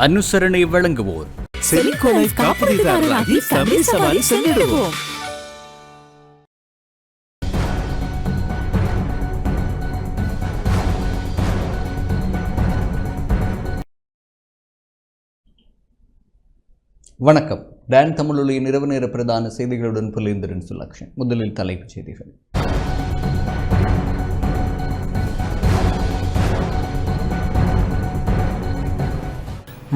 அனுசரணை வழங்குவோர் வணக்கம். டான் தமிழொலியின் இரவு நேர பிரதான செய்திகளுடன் புலிந்திரன் சுலக்ஷன். முதலில் தலைப்புச் செய்திகள்.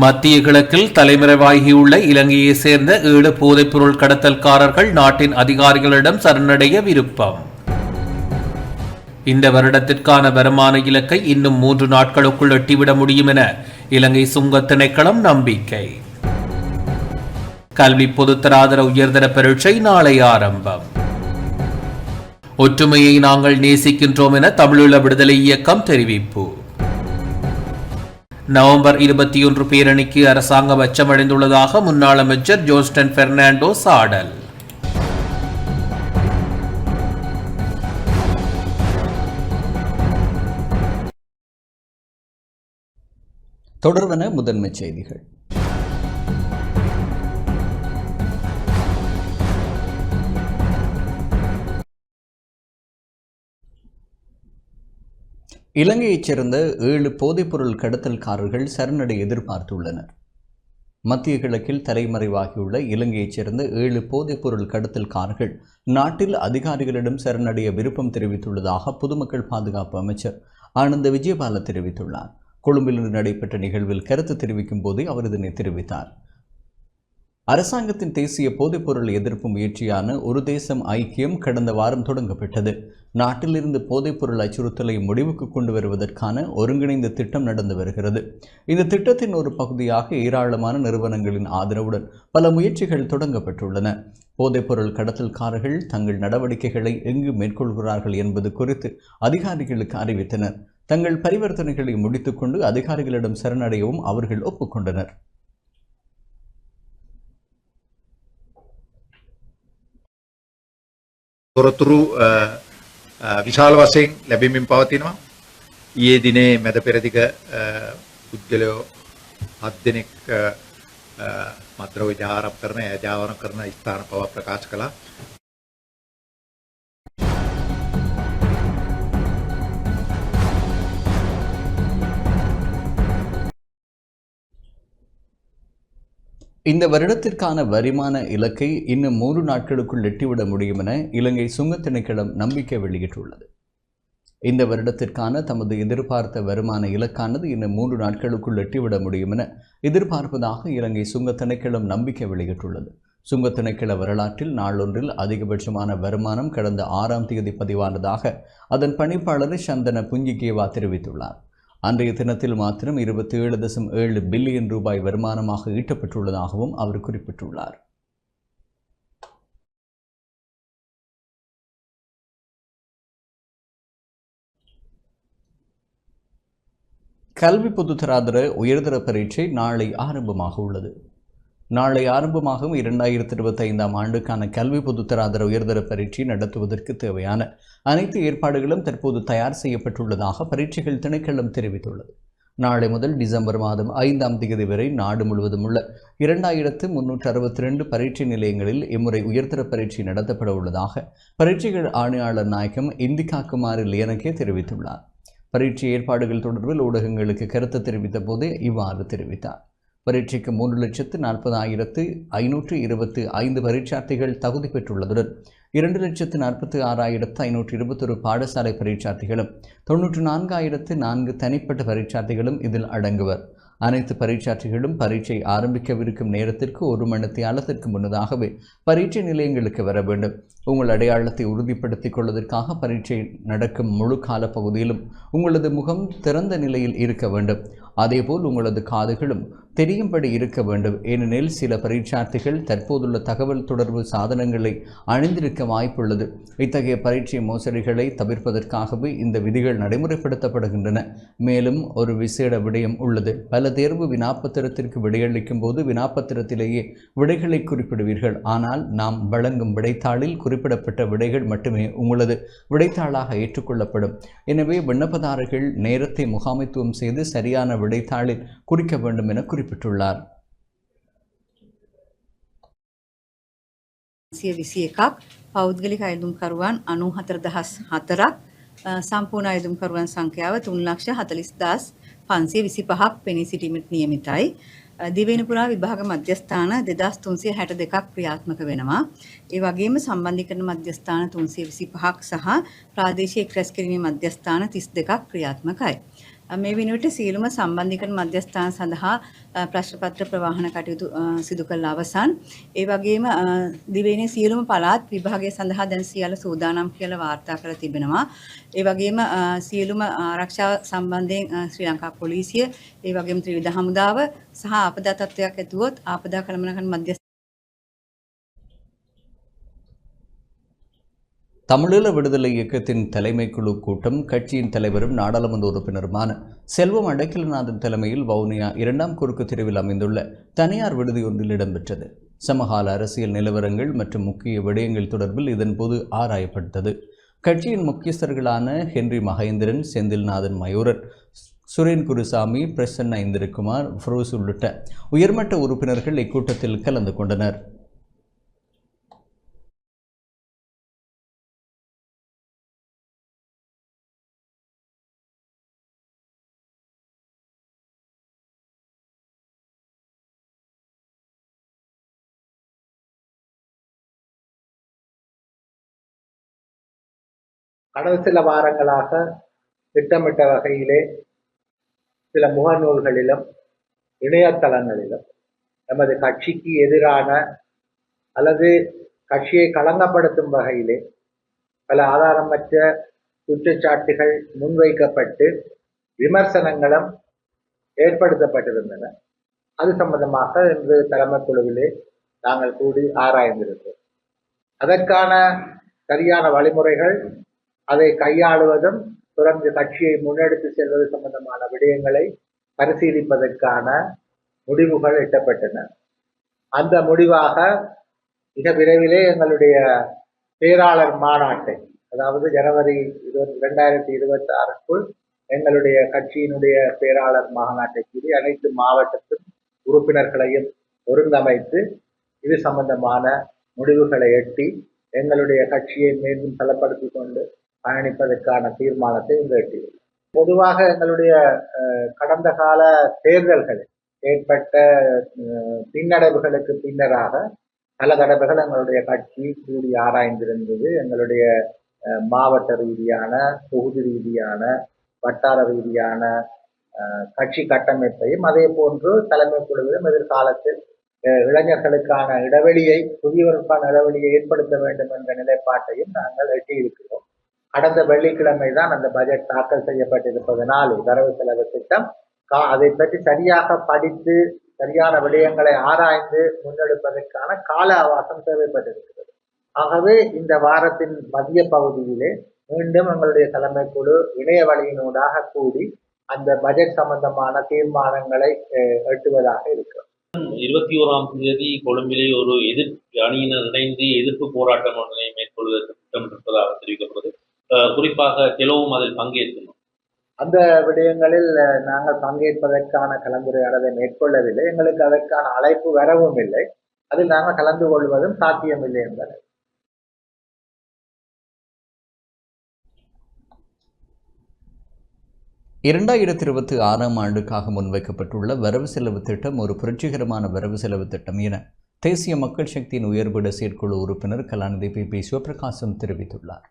மத்திய கிழக்கில் தலைமறைவாகியுள்ள இலங்கையை சேர்ந்த 7 போதைப்பொருள் கடத்தல்காரர்கள் நாட்டின் அதிகாரிகளிடம் சரணடைய விருப்பம். இந்த வருடத்திற்கான வருமான இலக்கை இன்னும் 3 நாட்களுக்குள் எட்டிவிட முடியும் என இலங்கை சுங்க திணைக்களம் நம்பிக்கை. கல்வி பொதுத்தராதர உயர்தர பரீட்சை நாளை ஆரம்பம். ஒற்றுமையை நாங்கள் நேசிக்கின்றோம் என தமிழீழ விடுதலை இயக்கம் தெரிவிப்பு. நவம்பர் 21 பேரணிக்கு அரசாங்கம் அச்சமடைந்துள்ளதாக முன்னாள் அமைச்சர் ஜோஸ்டன் பெர்னாண்டோ சாடல். தொடர்வன முதன்மைச் செய்திகள். இலங்கையைச் சேர்ந்த 7 போதைப்பொருள் கடத்தல்காரர்கள் சரணடைய எதிர்பார்த்துள்ளனர். மத்திய கிழக்கில் தலைமறைவாகியுள்ள இலங்கையைச் சேர்ந்த 7 போதைப்பொருள் கடத்தல்காரர்கள் நாட்டில் அதிகாரிகளிடம் சரணடைய விருப்பம் தெரிவித்துள்ளதாக பொதுமக்கள் பாதுகாப்பு அமைச்சர் ஆனந்த விஜயபால தெரிவித்துள்ளார். கொழும்பில் நடைபெற்ற நிகழ்வில் கருத்து தெரிவிக்கும் போதே அவர் இதனை தெரிவித்தார். அரசாங்கத்தின் தேசிய போதைப்பொருள் எதிர்ப்பு முயற்சியான ஒரு தேசம் ஐக்கியம் கடந்த வாரம் தொடங்கப்பட்டது. நாட்டிலிருந்து போதைப்பொருள் அச்சுறுத்தலை முடிவுக்கு கொண்டு வருவதற்கான ஒருங்கிணைந்த திட்டம் நடந்து வருகிறது. இந்த திட்டத்தின் ஒரு பகுதியாக ஏராளமான நிறுவனங்களின் ஆதரவுடன் பல முயற்சிகள் தொடங்கப்பட்டுள்ளன. போதைப்பொருள் கடத்தல்காரர்கள் தங்கள் நடவடிக்கைகளை எங்கு மேற்கொள்கிறார்கள் என்பது குறித்து அதிகாரிகளுக்கு அறிவித்தனர். தங்கள் பரிவர்த்தனைகளை முடித்துக்கொண்டு அதிகாரிகளிடம் சரணடையவும் அவர்கள் ஒப்புக்கொண்டனர். තොරතුරු විශාල වශයෙන් ලැබෙමින් පවතිනවා. ඊයේ දිනේ මැද පෙරදිග පුද්ගලයෝ 7 දෙනෙක් මත්ද්‍රව්‍ය ආරම්භ කරන යාජාවන කරන ස්ථාන පවා ප්‍රකාශ කළා. இந்த வருடத்திற்கான வருமான இலக்கை இன்னும் 3 நாட்களுக்குள் எட்டிவிட முடியும் என இலங்கை சுங்க திணைக்களம் நம்பிக்கை வெளியிட்டுள்ளது. இந்த வருடத்திற்கான தமது எதிர்பார்த்த வருமான இலக்கானது இன்னும் 3 நாட்களுக்குள் எட்டிவிட முடியும் என எதிர்பார்ப்பதாக இலங்கை சுங்க திணைக்களம் நம்பிக்கை வெளியிட்டுள்ளது. சுங்க திணைக்கள வரலாற்றில் நாளொன்றில் அதிகபட்சமான வருமானம் கடந்த 6ஆம் தேதி பதிவானதாக அதன் பணிப்பாளர் சந்தன புஞ்சிகேவா தெரிவித்துள்ளார். அன்றைய தினத்தில் மாத்திரம் 27.7 பில்லியன் ரூபாய் வருமானமாக ஈட்டப்பட்டுள்ளதாகவும் அவர் குறிப்பிட்டுள்ளார். கல்வி பொதுத்தராதர உயர்தர பரீட்சை நாளை ஆரம்பமாக உள்ளது. நாளை ஆரம்பமாகும் 2025ஆம் ஆண்டுக்கான கல்வி பொதுத்தராதர உயர்தர பரீட்சை நடத்துவதற்கு தேவையான அனைத்து ஏற்பாடுகளும் தற்போது தயார் செய்யப்பட்டுள்ளதாக பரீட்சைகள் திணைக்களம் தெரிவித்துள்ளது. நாளை முதல் டிசம்பர் மாதம் 5ஆம் தேதி வரை நாடு முழுவதும் உள்ள 2362 பரீட்சை நிலையங்களில் இம்முறை உயர்தர பரீட்சை நடத்தப்பட உள்ளதாக பரீட்சைகள் ஆணையாளர் நாயகம் இந்திகா குமார் லியனகே தெரிவித்துள்ளார். பரீட்சை ஏற்பாடுகள் தொடர்பில் ஊடகங்களுக்கு கருத்து தெரிவித்த போதே இவ்வாறு தெரிவித்தார். பரீட்சைக்கு 3,40,525 பரீட்சார்த்திகள் தகுதி பெற்றுள்ளதுடன் 2,46,521 பாடசாலை பரீட்சார்த்திகளும் 94,004 தனிப்பட்ட பரீட்சார்த்திகளும் இதில் அடங்குவர். அனைத்து பரீட்சார்த்திகளும் பரீட்சை ஆரம்பிக்கவிருக்கும் நேரத்திற்கு 1 மணித்தியாலத்திற்கு முன்னதாகவே பரீட்சை நிலையங்களுக்கு வர வேண்டும். உங்கள் அடையாளத்தை உறுதிப்படுத்திக் கொள்வதற்காக பரீட்சை நடக்கும் முழு கால பகுதியிலும் உங்களது முகம் திறந்த நிலையில் இருக்க வேண்டும். அதேபோல் உங்களது காதுகளும் தெரியும்படி இருக்க வேண்டும். ஏனெனில் சில பரீட்சார்த்திகள் தற்போதுள்ள தகவல் தொடர்பு சாதனங்களை அணிந்திருக்க வாய்ப்புள்ளது. இத்தகைய பரீட்சை மோசடிகளை தவிர்ப்பதற்காகவே இந்த விதிகள் நடைமுறைப்படுத்தப்படுகின்றன. மேலும் ஒரு விசேட விடயம் உள்ளது. பல தேர்வு வினாப்பத்திரத்திற்கு விடையளிக்கும் போது வினாப்பத்திரத்திலேயே விடைகளை குறிப்பிடுவீர்கள். ஆனால் நாம் வழங்கும் விடைத்தாளில் குறிப்பிடப்பட்ட விடைகள் மட்டுமே உங்களது விடைத்தாளாக ஏற்றுக்கொள்ளப்படும். எனவே விண்ணப்பதாரர்கள் நேரத்தை முகாமைத்துவம் செய்து சரியான விடைத்தாளில் குறிக்க வேண்டும் என குறிப்பிட்டுள்ளார். 121ක් පෞද්ගලික අයදුම්කරුවන් 94,004ක් සම්පූර්ණ අයදුම්කරුවන් සංඛ්‍යාව 3,40,525ක් පෙනී සිටීමට නියමිතයි. දිවයින පුරා විභාග මධ්‍යස්ථාන 2,362ක් ක්‍රියාත්මක වෙනවා. ඒ වගේම සම්බන්ධීකරණ මධ්‍යස්ථාන 325ක් සහ ප්‍රාදේශීය එක් රැස් කිරීමේ මධ්‍යස්ථාන 32ක් ක්‍රියාත්මකයි. මේ වෙනුවට සියලුම සම්බන්ධීකරණ මධ්‍යස්ථාන සඳහා ප්‍රශ්න පත්‍ර ප්‍රවාහන කටයුතු සිදු කළ අවසන්. ඒ වගේම දිවයිනේ සියලුම පළාත් විභාගය සඳහා දැන් සියල්ල සූදානම් කියලා වාර්තා කර තිබෙනවා. ඒ වගේම සියලුම ආරක්ෂා සම්බන්ධයෙන් ශ්‍රී ලංකා පොලිසිය, ඒ වගේම ත්‍රිවිධ හමුදාව සහ ආපදා තත්ත්වයක් ඇතුවොත් ආපදා කළමනාකරණ මධ්‍යස්ථාන தமிழீழ விடுதலை இயக்கத்தின் தலைமை குழு கூட்டம் கட்சியின் தலைவரும் நாடாளுமன்ற உறுப்பினருமான செல்வம் அடைக்கலநாதன் தலைமையில் வவுனியா 2ஆம் குறுக்கு தெருவில் அமைந்துள்ள தனியார் விடுதி ஒன்றில் இடம்பெற்றது. சமகால அரசியல் நிலவரங்கள் மற்றும் முக்கிய விடயங்கள் தொடர்பில் இதன்போது ஆராயப்பட்டது. கட்சியின் முக்கியஸ்தர்களான ஹென்றி மகேந்திரன், செந்தில்நாதன் மயூரன், சுரேன் குருசாமி, பிரசன்னா இந்திரகுமார், ஃபரோஸ் உள்ளிட்ட உயர்மட்ட உறுப்பினர்கள் இக்கூட்டத்தில் கலந்து கொண்டனர். கடந்த சில வாரங்களாக திட்டமிட்ட வகையிலே சில முகநூல்களிலும் இணையதளங்களிலும் நமது கட்சிக்கு எதிரான அல்லது கட்சியை களங்கப்படுத்தும் வகையிலே பல ஆதாரமற்ற குற்றச்சாட்டுகள் முன்வைக்கப்பட்டு விமர்சனங்களும் ஏற்படுத்தப்பட்டிருந்தன. அது சம்பந்தமாக இன்று தலைமை குழுவிலே நாங்கள் கூடி ஆராய்ந்திருக்கிறோம். அதற்கான சரியான வழிமுறைகள், அதை கையாளுவதும் தொடர்ந்து கட்சியை முன்னெடுத்து செல்வது சம்பந்தமான விடயங்களை பரிசீலிப்பதற்கான முடிவுகள் எட்டப்பட்டன. அந்த முடிவாக மிக விரைவிலே எங்களுடைய பேராளர் மாநாட்டை, அதாவது ஜனவரி 2026க்குள் எங்களுடைய கட்சியினுடைய பேராளர் மாநாட்டை கூறி அனைத்து மாவட்டத்தின் உறுப்பினர்களையும் ஒருங்கமைத்து இது சம்பந்தமான முடிவுகளை எட்டி எங்களுடைய கட்சியை மீண்டும் பலப்படுத்தி கொண்டு பயணிப்பதற்கான தீர்மானத்தை இங்கு எட்டியுள்ளோம். பொதுவாக எங்களுடைய கடந்த கால தேர்தல்களில் ஏற்பட்ட பின்னடைவுகளுக்கு பின்னராக பல தடவைகள் எங்களுடைய கட்சி கூடி ஆராய்ந்திருந்தது. எங்களுடைய மாவட்ட ரீதியான, தொகுதி ரீதியான, வட்டார ரீதியான கட்சி கட்டமைப்பையும் அதே போன்று தலைமை குழுவிலும் எதிர்காலத்தில் இளைஞர்களுக்கான இடைவெளியை, புதியவருக்கான இடைவெளியை ஏற்படுத்த வேண்டும் என்ற நிலைப்பாட்டையும் நாங்கள் எட்டியிருக்கிறோம். கடந்த வெள்ளிக்கிழமை தான் அந்த பட்ஜெட் தாக்கல் செய்யப்பட்டிருப்பதனால் வரவு செலவு திட்டம் அதை பற்றி சரியாக படித்து சரியான விடயங்களை ஆராய்ந்து முன்னெடுப்பதற்கான கால அவகாசம் தேவைப்பட்டிருக்கிறது. ஆகவே இந்த வாரத்தின் மதிய பகுதியிலே மீண்டும் எங்களுடைய தலைமை குழு இணைய வழியினூடாக கூடி அந்த பட்ஜெட் சம்பந்தமான தீர்மானங்களை எட்டுவதாக இருக்கிறோம். 21ஆம் தேதி கொழும்பிலே ஒரு அணியினர் இணைந்து எதிர்ப்பு போராட்டம் ஒன்றை மேற்கொள்வதற்கு திட்டமிட்டிருப்பதாக தெரிவிக்கப்படுது. குறிப்பாக தெலவும் அதில் பங்கேற்கணும். அந்த விடயங்களில் நாங்கள் பங்கேற்பதற்கான கலந்துரையாடலை மேற்கொள்ளவில்லை. எங்களுக்கு அதற்கான அழைப்பு வரவும் இல்லை. அதில் நாங்கள் கலந்து கொள்வதும் சாத்தியமில்லை என்பது. ஆண்டுக்காக முன்வைக்கப்பட்டுள்ள வரவு செலவு திட்டம் ஒரு புரட்சிகரமான வரவு செலவு திட்டம் என தேசிய மக்கள் சக்தியின் உயர்பீட செயற்குழு உறுப்பினர் கலாநிதி பி சிவபிரகாசம் தெரிவித்துள்ளார்.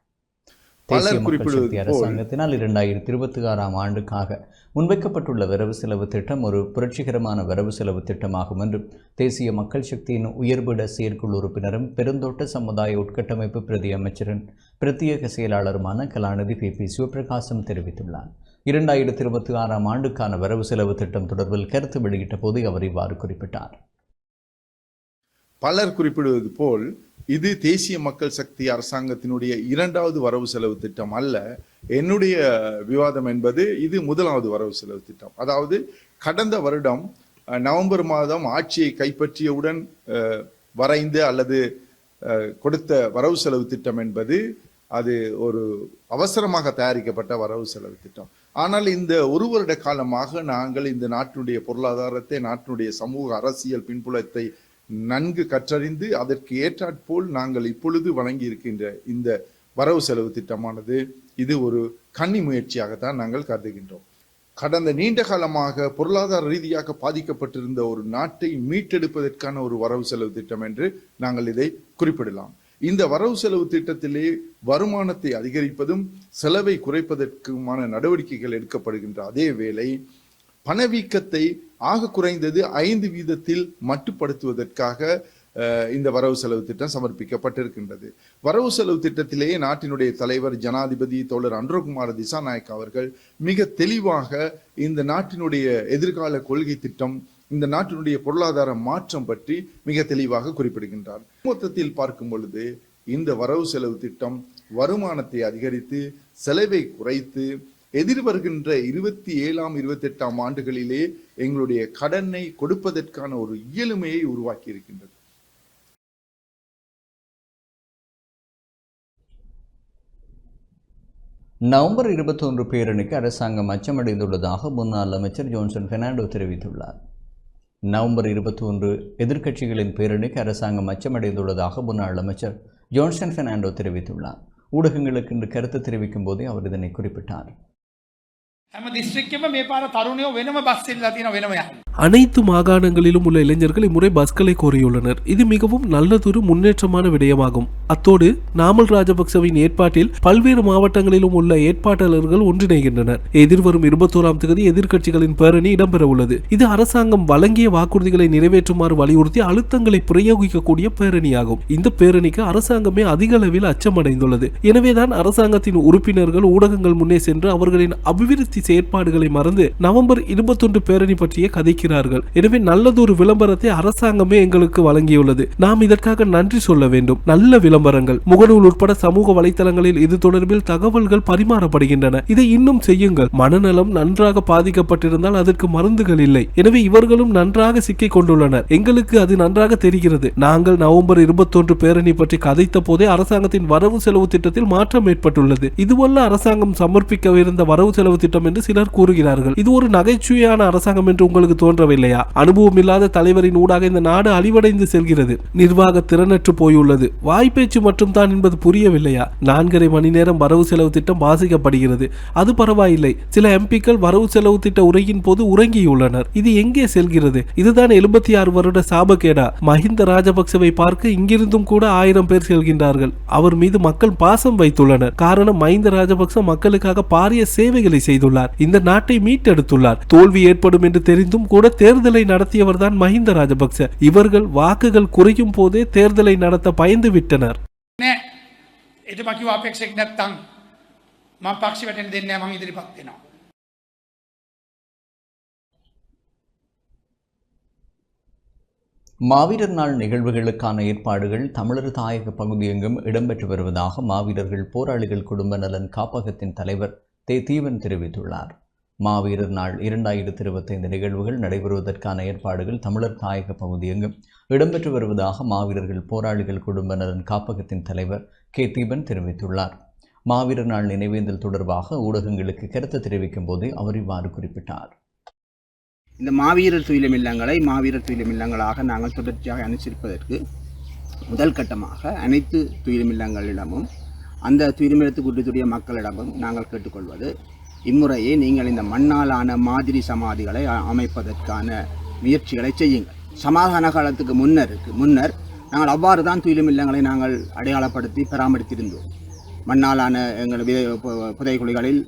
தேசிய மக்கள் சக்தி அரசாங்கத்தினால் 2026ஆம் ஆண்டுக்காக முன்வைக்கப்பட்டுள்ள வரவு செலவு திட்டம் ஒரு புரட்சிகரமான வரவு செலவு திட்டமாகும் என்று தேசிய மக்கள் சக்தியின் உயர்பீட செயற்குழு உறுப்பினரும் பெருந்தோட்ட சமுதாய உட்கட்டமைப்பு பிரதி அமைச்சரின் பிரத்யேக செயலாளருமான கலாநிதி பி சிவபிரகாசம் தெரிவித்துள்ளார். 2026ஆம் ஆண்டுக்கான வரவு செலவு திட்டம் தொடர்பில் கருத்து வெளியிட்ட போது அவர் இவ்வாறு குறிப்பிட்டார். பலர் குறிப்பிடுவது போல் இது தேசிய மக்கள் சக்தி அரசாங்கத்தினுடைய 2வது வரவு செலவு திட்டம் அல்ல. என்னுடைய விவாதம் என்பது இது 1வது வரவு செலவு திட்டம். அதாவது கடந்த வருடம் நவம்பர் மாதம் ஆட்சியை கைப்பற்றியவுடன் வரைந்து அல்லது கொடுத்த வரவு செலவு திட்டம் என்பது அது ஒரு அவசரமாக தயாரிக்கப்பட்ட வரவு செலவு திட்டம். ஆனால் இந்த ஒரு வருட காலமாக நாங்கள் இந்த நாட்டினுடைய பொருளாதாரத்தை, நாட்டினுடைய சமூக அரசியல் பின்புலத்தை நன்கு கற்றறிந்து அதற்கு ஏற்றாற்போல் நாங்கள் இப்பொழுது வழங்கி இருக்கின்ற இந்த வரவு செலவு திட்டமானது இது ஒரு கன்னி முயற்சியாகத்தான் நாங்கள் கருதுகின்றோம். கடந்த நீண்ட காலமாக பொருளாதார ரீதியாக பாதிக்கப்பட்டிருந்த ஒரு நாட்டை மீட்டெடுப்பதற்கான ஒரு வரவு செலவு திட்டம் என்று நாங்கள் இதை குறிப்பிடலாம். இந்த வரவு செலவு திட்டத்திலே வருமானத்தை அதிகரிப்பதும் செலவை குறைப்பதற்குமான நடவடிக்கைகள் எடுக்கப்படுகின்ற அதே வேளை பணவீக்கத்தை ஆக குறைந்தது 5% மட்டுப்படுத்துவதற்காக இந்த வரவு செலவு திட்டம் சமர்ப்பிக்கப்பட்டிருக்கின்றது. வரவு செலவு திட்டத்திலேயே நாட்டினுடைய தலைவர் ஜனாதிபதி தோழர் அன்ரோகுமார் திசாநாயக் அவர்கள் மிக தெளிவாக இந்த நாட்டினுடைய எதிர்கால கொள்கை திட்டம், இந்த நாட்டினுடைய பொருளாதார மாற்றம் பற்றி மிக தெளிவாக குறிப்பிடுகின்றார். மொத்தத்தில் பார்க்கும் பொழுது இந்த வரவு செலவு திட்டம் வருமானத்தை அதிகரித்து செலவை குறைத்து எதிர்வருகின்ற 27ஆம் 28ஆம் ஆண்டுகளிலே எங்களுடைய கடனை கொடுப்பதற்கான ஒரு இயலுமையை உருவாக்கி இருக்கின்றது. நவம்பர் 21 பேரணிக்கு அரசாங்கம் அச்சமடைந்துள்ளதாக முன்னாள் அமைச்சர் ஜோன்சன் பெர்னாண்டோ தெரிவித்துள்ளார். நவம்பர் 21 எதிர்க்கட்சிகளின் பேரணிக்கு அரசாங்கம் அச்சமடைந்துள்ளதாக முன்னாள் அமைச்சர் ஜோன்சன் பெர்னாண்டோ தெரிவித்துள்ளார். ஊடகங்களுக்கு இன்று கருத்து தெரிவிக்கும் போதே அவர் இதனை குறிப்பிட்டார். அனைத்து மாகாணங்களிலும் உள்ள இளைஞர்கள் இம்முறை பஸ்களை கோரியுள்ளனர். இது மிகவும் நல்லதொரு முன்னேற்றமான விடயமாகும். அத்தோடு நாமல் ராஜபக்சவின் ஏற்பாட்டில் பல்வேறு மாவட்டங்களிலும் உள்ள ஏற்பாட்டாளர்கள் ஒன்றிணைகின்றனர். எதிர்வரும் 21ஆம் தேதி எதிர்க்கட்சிகளின் பேரணி இடம்பெற உள்ளது. இது அரசாங்கம் வழங்கிய வாக்குறுதிகளை நிறைவேற்றுமாறு வலியுறுத்தி அழுத்தங்களை பிரயோகிக்கக்கூடிய பேரணியாகும். இந்த பேரணிக்கு அரசாங்கமே அதிக அளவில் அச்சமடைந்துள்ளது. எனவேதான் அரசாங்கத்தின் உறுப்பினர்கள் ஊடகங்கள் முன்னே சென்று அவர்களின் அபிவிருத்தி செயற்பாடுகளை மறந்து நவம்பர் 21 பேரணி பற்றிய கதைக்கிறார்கள். எனவே நல்லதொரு விளம்பரத்தை அரசாங்கமே எங்களுக்கு வழங்கியுள்ளது. நாம் இதற்காக நன்றி சொல்ல வேண்டும். நல்ல விளம்பரங்கள், முகநூல் உட்பட சமூக வலைத்தளங்களில் இது தொடர்பில் தகவல்கள் பரிமாறப்படுகின்றன. இதை இன்னும் செய்யுங்கள். மனநலம் நன்றாக பாதிக்கப்பட்டிருந்தால் அதற்கு மருந்துகள் இல்லை. எனவே இவர்களும் நன்றாக சிக்கிக் கொண்டுள்ளனர். எங்களுக்கு அது நன்றாக தெரிகிறது. நாங்கள் நவம்பர் 21 பேரணி பற்றி கதைத்த போதே அரசாங்கத்தின் வரவு செலவு திட்டத்தில் மாற்றம் ஏற்பட்டுள்ளது. இதுவல்ல அரசாங்கம் சமர்ப்பிக்கவிருந்த வரவு செலவு திட்டம் என்று சிலர் கூறுகிறார்கள். இது ஒரு நகைச்சுவையான அரசாங்கம் என்று உங்களுக்கு தோன்றவில்லையா? அனுபவம் இல்லாத தலைவரின் ஊடாக இந்த நாடு அழிவடைந்து செல்கிறது. நிர்வாக திறனற்று போயுள்ளது. வாய்ப்பேச்சு மட்டும் தான் என்பது புரியவில்லையா? 4.5 மணி நேரம் வரவு செலவு திட்டம் வாசிக்கப்படுகிறது. அது பரவாயில்லை. சில எம்பிக்கள் வரவு செலவு திட்ட உரையின் போது உறங்கியுள்ளனர். இது எங்கே செல்கிறது? இதுதான் 76 வருட சாபக்கேடா. மஹிந்த ராஜபக்சவை பார்க்க இங்கிருந்தும் கூட 1000 பேர் செல்கின்றார்கள். அவர் மீது மக்கள் பாசம் வைத்துள்ளனர். காரணம், மஹிந்த ராஜபக்ச மக்களுக்காக பாரிய சேவைகளை செய்துள்ளார். இந்த நாட்டை மீட்டெடுத்துள்ளார். தோல்வி ஏற்படும் என்று தெரிந்தும் கூட தேர்தலை நடத்தியவர் தான் மஹிந்த ராஜபக்ச. இவர்கள் வாக்குகள் குறையும் போதே தேர்தலை நடத்த பயந்து விட்டனர். மாவீரர் நாள் நிகழ்வுகளுக்கான ஏற்பாடுகள் தமிழர் தாயக பகுதியெங்கும் இடம்பெற்று வருவதாக மாவீரர்கள் போராளிகள் குடும்ப நலன் காப்பகத்தின் தலைவர் தீவன் தெரிவித்துள்ளார். மாவீரர் நாள் 2025 நிகழ்வுகள் நடைபெறுவதற்கான ஏற்பாடுகள் தமிழர் தாயக பகுதியெங்கும் இடம்பெற்று வருவதாக மாவீரர்கள் போராளிகள் குடும்ப நலன் காப்பகத்தின் தலைவர் தீவன் தெரிவித்துள்ளார். மாவீரர் நாள் நினைவேந்தல் தொடர்பாக ஊடகங்களுக்கு கருத்து தெரிவிக்கும் போதே அவர் இவ்வாறு குறிப்பிட்டார். இந்த மாவீரர் துயிலும் இல்லங்களை மாவீரர் துயிலும் இல்லங்களாக நாங்கள் தொடர்ச்சியாக அனுசரிப்பதற்கு முதல் கட்டமாக அனைத்து துயிலும் இல்லங்களிடமும் அந்த துயிலுமில்லத்துக்கு உறுதியுடைய மக்களிடமும் நாங்கள் கேட்டுக்கொள்வது, இம்முறையே நீங்கள் இந்த மண்ணாலான மாதிரி சமாதிகளை அமைப்பதற்கான முயற்சிகளை செய்யுங்கள். சமாதான காலத்துக்கு முன்னர் நாங்கள் அவ்வாறு தான் துயிலும் இல்லங்களை நாங்கள் அடையாளப்படுத்தி பராமரித்திருந்தோம். மண்ணாலான எங்கள் புதைக்குழிகளில்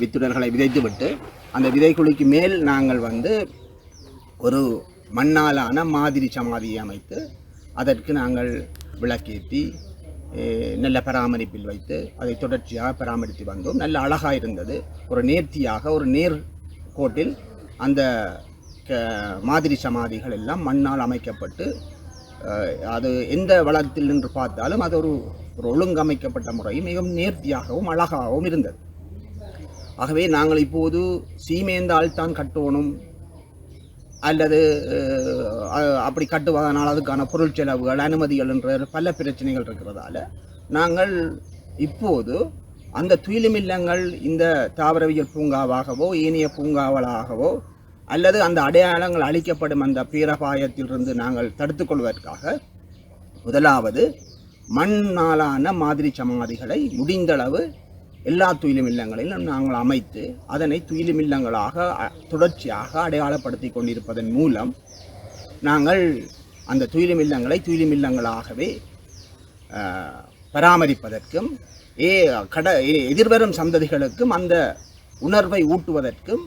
வித்துடர்களை விதைத்துவிட்டு அந்த விதைக்குழிக்கு மேல் நாங்கள் ஒரு மண்ணாலான மாதிரி சமாதியை அமைத்து அதற்கு நாங்கள் விளக்கேற்றி நல்ல பராமரிப்பில் வைத்து அதை தொடர்ச்சியாக பராமரித்து வந்தோம். நல்ல அழகாக இருந்தது. ஒரு நேர்த்தியாக ஒரு நேர் கோட்டில் அந்த மாதிரி சமாதிகள் எல்லாம் மண்ணால் அமைக்கப்பட்டு அது எந்த வளத்தில் நின்று பார்த்தாலும் அது ஒரு ஒழுங்கமைக்கப்பட்ட முறையில் மிகவும் நேர்த்தியாகவும் அழகாகவும் இருந்தது. ஆகவே நாங்கள் இப்போது சீமேந்தால் தான் கட்டணும் அல்லது அப்படி கட்டுவதனால் அதுக்கான பொருள் செலவுகள், அனுமதிகள் என்ற பல பிரச்சனைகள் இருக்கிறதால நாங்கள் இப்போது அந்த துயிலும் இல்லங்கள் இந்த தாவரவியல் பூங்காவாகவோ ஏனைய பூங்காவலாகவோ அல்லது அந்த அடையாளங்கள் அளிக்கப்படும் அந்த பேரபாயத்திலிருந்து நாங்கள் தடுத்துக்கொள்வதற்காக முதலாவது மண்ணாலான மாதிரி சமாதிகளை முடிந்தளவு எல்லா துயிலும் இல்லங்களிலும் நாங்கள் அமைத்து அதனை துயிலும் இல்லங்களாக தொடர்ச்சியாக அடையாளப்படுத்தி கொண்டிருப்பதன் மூலம் நாங்கள் அந்த துயிலும் இல்லங்களை துயிலும் இல்லங்களாகவே பராமரிப்பதற்கும் எதிர்வரும் சந்ததிகளுக்கும் அந்த உணர்வை ஊட்டுவதற்கும்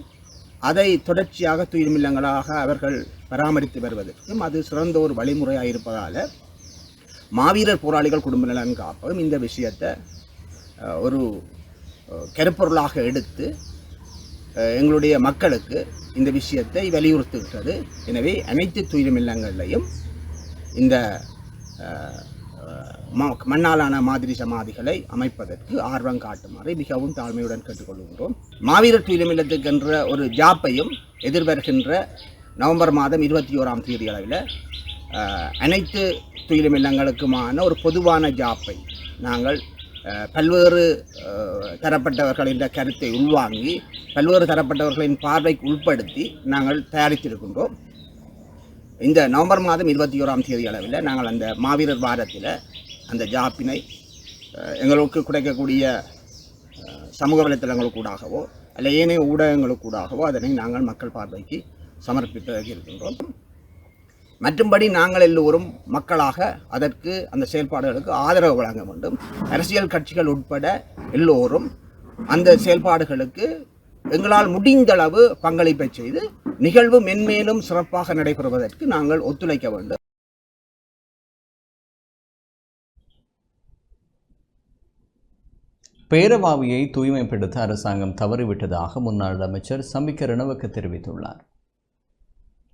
அதை தொடர்ச்சியாக துயிலும் இல்லங்களாக அவர்கள் பராமரித்து வருவதற்கும் அது சிறந்த ஒரு வழிமுறையாக இருப்பதால் மாவீரர் போராளிகள் குடும்ப நலன் காப்பகம் இந்த விஷயத்தை ஒரு கருப்பொருளாக எடுத்து எங்களுடைய மக்களுக்கு இந்த விஷயத்தை வலியுறுத்துகிறது. எனவே அனைத்து துயிலும் இல்லங்களையும் இந்த மண்ணாலான மாதிரி சமாதிகளை அமைப்பதற்கு ஆர்வம் காட்டுமாறு மிகவும் தாழ்மையுடன் கேட்டுக்கொள்கின்றோம். மாவீரர் துயிலும் இல்லத்துக்கென்ற ஒரு ஜாப்பையும் எதிர்வருகின்ற நவம்பர் மாதம் 21ஆம் தேதி அளவில் அனைத்து துயிலும் இல்லங்களுக்குமான ஒரு பொதுவான ஜாப்பை நாங்கள் பல்வேறு தரப்பட்டவர்களின் கருத்தை உள்வாங்கி பல்வேறு தரப்பட்டவர்களின் பார்வைக்கு உட்படுத்தி நாங்கள் தயாரித்திருக்கின்றோம். இந்த நவம்பர் மாதம் 21ஆம் தேதி அளவில் நாங்கள் அந்த மாவீரர் வாரத்தில் அந்த ஜாப்பினை எங்களுக்கு கிடைக்கக்கூடிய சமூக வலைத்தளங்களுக்கூடாகவோ அல்ல ஏனைய ஊடகங்களுக்கூடாகவோ அதனை நாங்கள் மக்கள் பார்வைக்கு சமர்ப்பித்து இருக்கின்றோம். மற்றும்படி நாங்கள் எல்லோரும் மக்களாக அதற்கு அந்த செயல்பாடுகளுக்கு ஆதரவு வழங்க வேண்டும். அரசியல் கட்சிகள் உட்பட எல்லோரும் அந்த செயல்பாடுகளுக்கு எங்களால் முடிந்தளவு பங்களிப்பை செய்து நிகழ்வு மென்மேலும் சிறப்பாக நடைபெறுவதற்கு நாங்கள் ஒத்துழைக்க வேண்டும். பேரவாவியை தூய்மைப்படுத்த அரசாங்கம் தவறிவிட்டதாக முன்னாள் அமைச்சர் சம்பிக்க ரணவக்க தெரிவித்துள்ளார்.